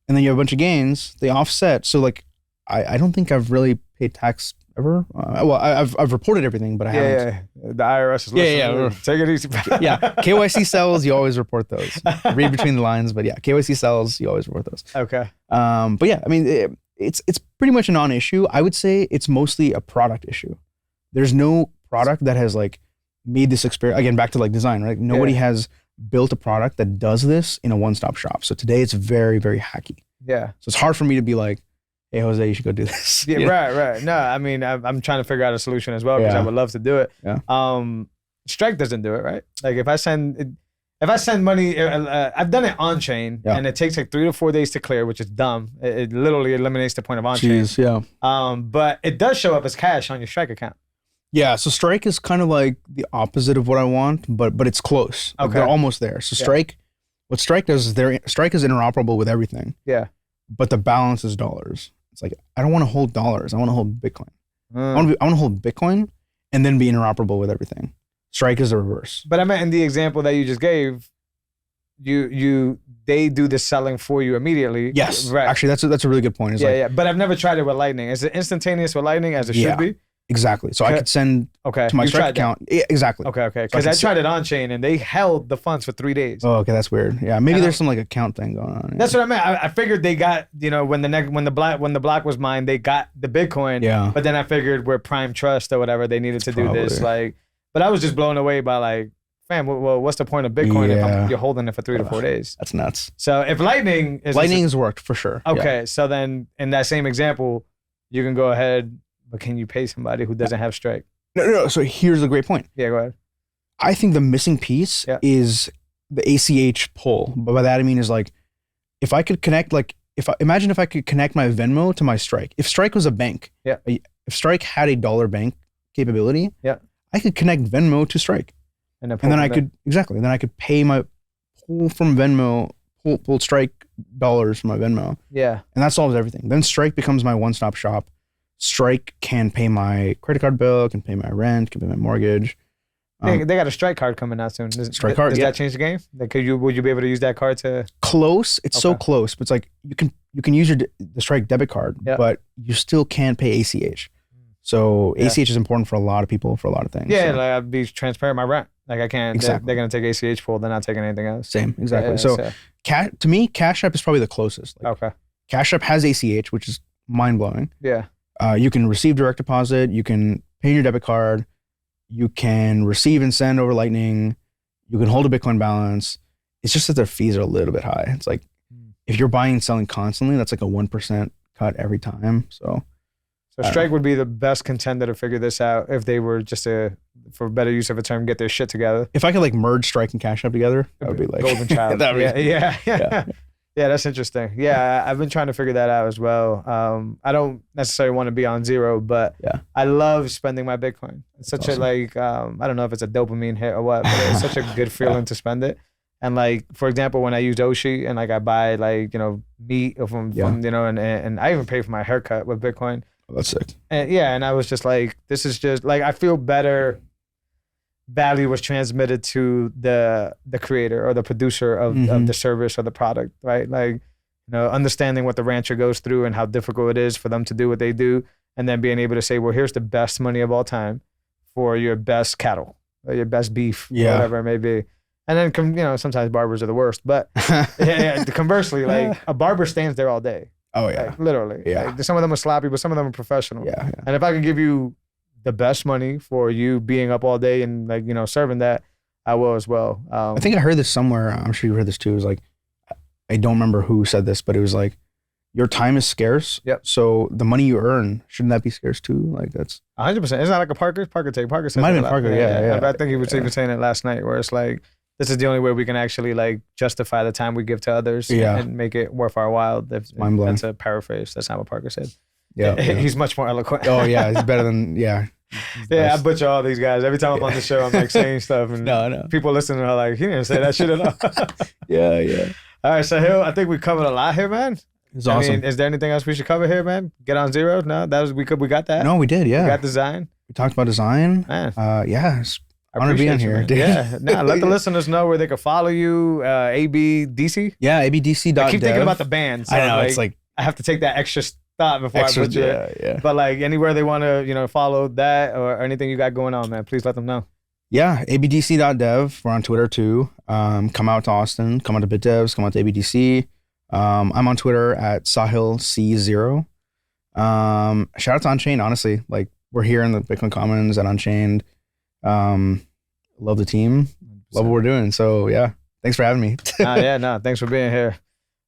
and then you have a bunch of gains, they offset. So like, I don't think I've really paid tax ever. Well, I've reported everything, but I haven't. Yeah. The IRS is listening. Yeah. Take it easy. Yeah, KYC sells, you always report those. Read between the lines, but yeah, KYC sells, you always report those. Okay. But yeah, I mean, it's pretty much a non-issue. I would say it's mostly a product issue. There's no product that has like made this experience, again, back to like design, right? Nobody has built a product that does this in a one-stop shop. So today it's very, very hacky. Yeah. So it's hard for me to be like, hey, Jose, you should go do this. Yeah. You know? Right. No, I mean, I'm trying to figure out a solution as well because I would love to do it. Yeah. Strike doesn't do it, right? Like if I send money, I've done it on chain, and it takes like 3 to 4 days to clear, which is dumb. It literally eliminates the point of on chain. Jeez, yeah. But it does show up as cash on your Strike account. Yeah, so Strike is kind of like the opposite of what I want, but it's close. Like, Okay. they're almost there. So Strike, what Strike does is Strike is interoperable with everything, Yeah. but the balance is dollars. It's like, I don't want to hold dollars. I want to hold Bitcoin. I want to hold Bitcoin and then be interoperable with everything. Strike is the reverse. But I meant in the example that you just gave, they do the selling for you immediately. Yes, Right. actually, that's a really good point. It's Yeah. But I've never tried it with Lightning. Is it instantaneous with Lightning as it should be? Exactly. So I could send Okay. to my You Strike tried that? account. Yeah, exactly. Okay. So Because I I can tried it on chain and they held the funds for 3 days. Oh, okay, that's weird. Yeah, maybe And there's some like account thing going on. That's what I meant. I figured they got, when the block was mined, they got the Bitcoin. Yeah. But then I figured we're Prime Trust or whatever, they needed to do this. Probably. But I was just blown away by like, fam, well, what's the point of Bitcoin if you're holding it for 3 to 4 days? That's nuts. So if Lightning Lightning's worked for sure. okay, Yeah. so then in that same example, you can go ahead, but can you pay somebody who doesn't have Strike? No. So here's a great point. Yeah, go ahead. I think the missing piece is the ACH pull. But by that I mean is like, if I could connect, imagine if I could connect my Venmo to my Strike. If Strike was a bank, if Strike had a dollar bank capability, I could connect Venmo to Strike, and then I could pay my pull from Venmo, pull Strike dollars from my Venmo, and that solves everything. Then Strike becomes my one-stop shop. Strike can pay my credit card bill, can pay my rent, can pay my mortgage. They got a Strike card coming out soon. Does that change the game? Like, would you be able to use that card to? Close. It's so close, but it's like you can use the Strike debit card, but you still can't pay ACH. So ACH is important for a lot of people for a lot of things. Yeah, so. like I'd be transparent. My rent. Like I can't. Exactly. They're gonna take ACH pool. They're not taking anything else. Same. Exactly. So to me, Cash App is probably the closest. Like, okay. Cash App has ACH, which is mind blowing. Yeah. You can receive direct deposit. You can pay your debit card. You can receive and send over Lightning. You can hold a Bitcoin balance. It's just that their fees are a little bit high. It's like if you're buying and selling constantly, that's like a 1% cut every time. So Strike would be the best contender to figure this out if they were just for better use of a term, get their shit together. If I could like merge Strike and Cash App together, that would be like golden child. Yeah, that's interesting. Yeah, I've been trying to figure that out as well. I don't necessarily want to be on zero, but I love spending my Bitcoin. It's such awesome. I don't know if it's a dopamine hit or what, but it's such a good feeling to spend it. And like, for example, when I use Oshi and like I buy like, meat from and I even pay for my haircut with Bitcoin. Oh, that's sick. And I was just like, this is just like, I feel better value was transmitted to the creator or the producer of the service or the product, right? Like, understanding what the rancher goes through and how difficult it is for them to do what they do, and then being able to say, well, here's the best money of all time for your best cattle or your best beef, whatever it may be. And then, sometimes barbers are the worst, but conversely, like a barber stands there all day. Oh yeah. Like, literally. Yeah. Like, some of them are sloppy, but some of them are professional. Yeah. And if I could give you the best money for you being up all day and like, serving that, I will as well. I think I heard this somewhere. I'm sure you heard this too. It was like, I don't remember who said this, but it was like, your time is scarce. Yep. So the money you earn, shouldn't that be scarce too? Like that's 100%. It's not like a Parker said might have been that. Parker, yeah. I think he was even saying it last night, where it's like, this is the only way we can actually like justify the time we give to others and make it worth our while. Mind blowing. That's a paraphrase. That's not what Parker said. Yeah. He's much more eloquent. Oh yeah, he's better than I butcher all these guys. Every time I'm on the show, I'm like saying stuff, and No. people listening are like, he didn't say that shit at all. Yeah. All right, Sahil, I think we covered a lot here, man. It's awesome. I mean, is there anything else we should cover here, man? Get on zero? No, we got that. No, we did. Yeah. We got design. We talked about design. Man. It's I honor to be on appreciate you, here, man. dude. Yeah. Nah, let the listeners know where they can follow you. ABDC. Yeah, ABDC.dev. I keep thinking about the band. So I know, it's like I have to take that extra thought before I butcher it. Yeah. But like anywhere they want to, follow that or anything you got going on, man, please let them know. Yeah, ABDC.dev. We're on Twitter too. Come out to Austin. Come out to BitDevs. Come out to ABDC. I'm on Twitter at SahilC0. Shout out to Unchained, honestly. Like, we're here in the Bitcoin Commons at Unchained. Love the team. Love what we're doing. So, yeah. Thanks for having me. Thanks for being here.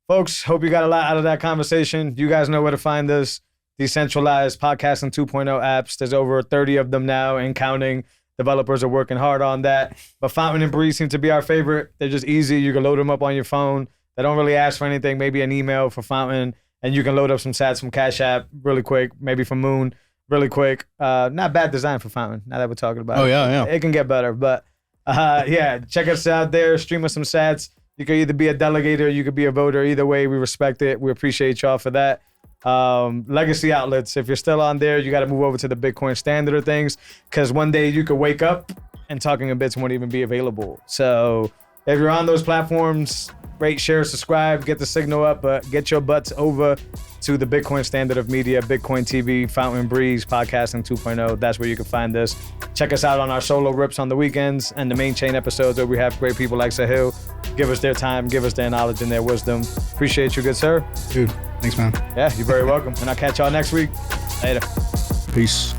Folks, hope you got a lot out of that conversation. You guys know where to find us. Decentralized Podcasting 2.0 apps. There's over 30 of them now and counting. Developers are working hard on that. But Fountain and Breeze seem to be our favorite. They're just easy. You can load them up on your phone. They don't really ask for anything. Maybe an email for Fountain. And you can load up some sats from Cash App really quick. Maybe from Moon really quick. Not bad design for Fountain, now that we're talking about it. Oh, yeah. It can get better. But check us out there. Stream us some sats. You could either be a delegator or you could be a voter. Either way, we respect it. We appreciate y'all for that. Legacy outlets, if you're still on there, you got to move over to the Bitcoin standard of things, because one day you could wake up and Talking in Bits won't even be available. So if you're on those platforms, rate, share, subscribe, get the signal up, but get your butts over to the Bitcoin standard of media, Bitcoin TV, Fountain Breeze, Podcasting 2.0. That's where you can find us. Check us out on our solo rips on the weekends and the main chain episodes where we have great people like Sahil give us their time, give us their knowledge and their wisdom. Appreciate you, good sir. Dude, thanks, man. Yeah, you're very welcome. And I'll catch y'all next week. Later. Peace.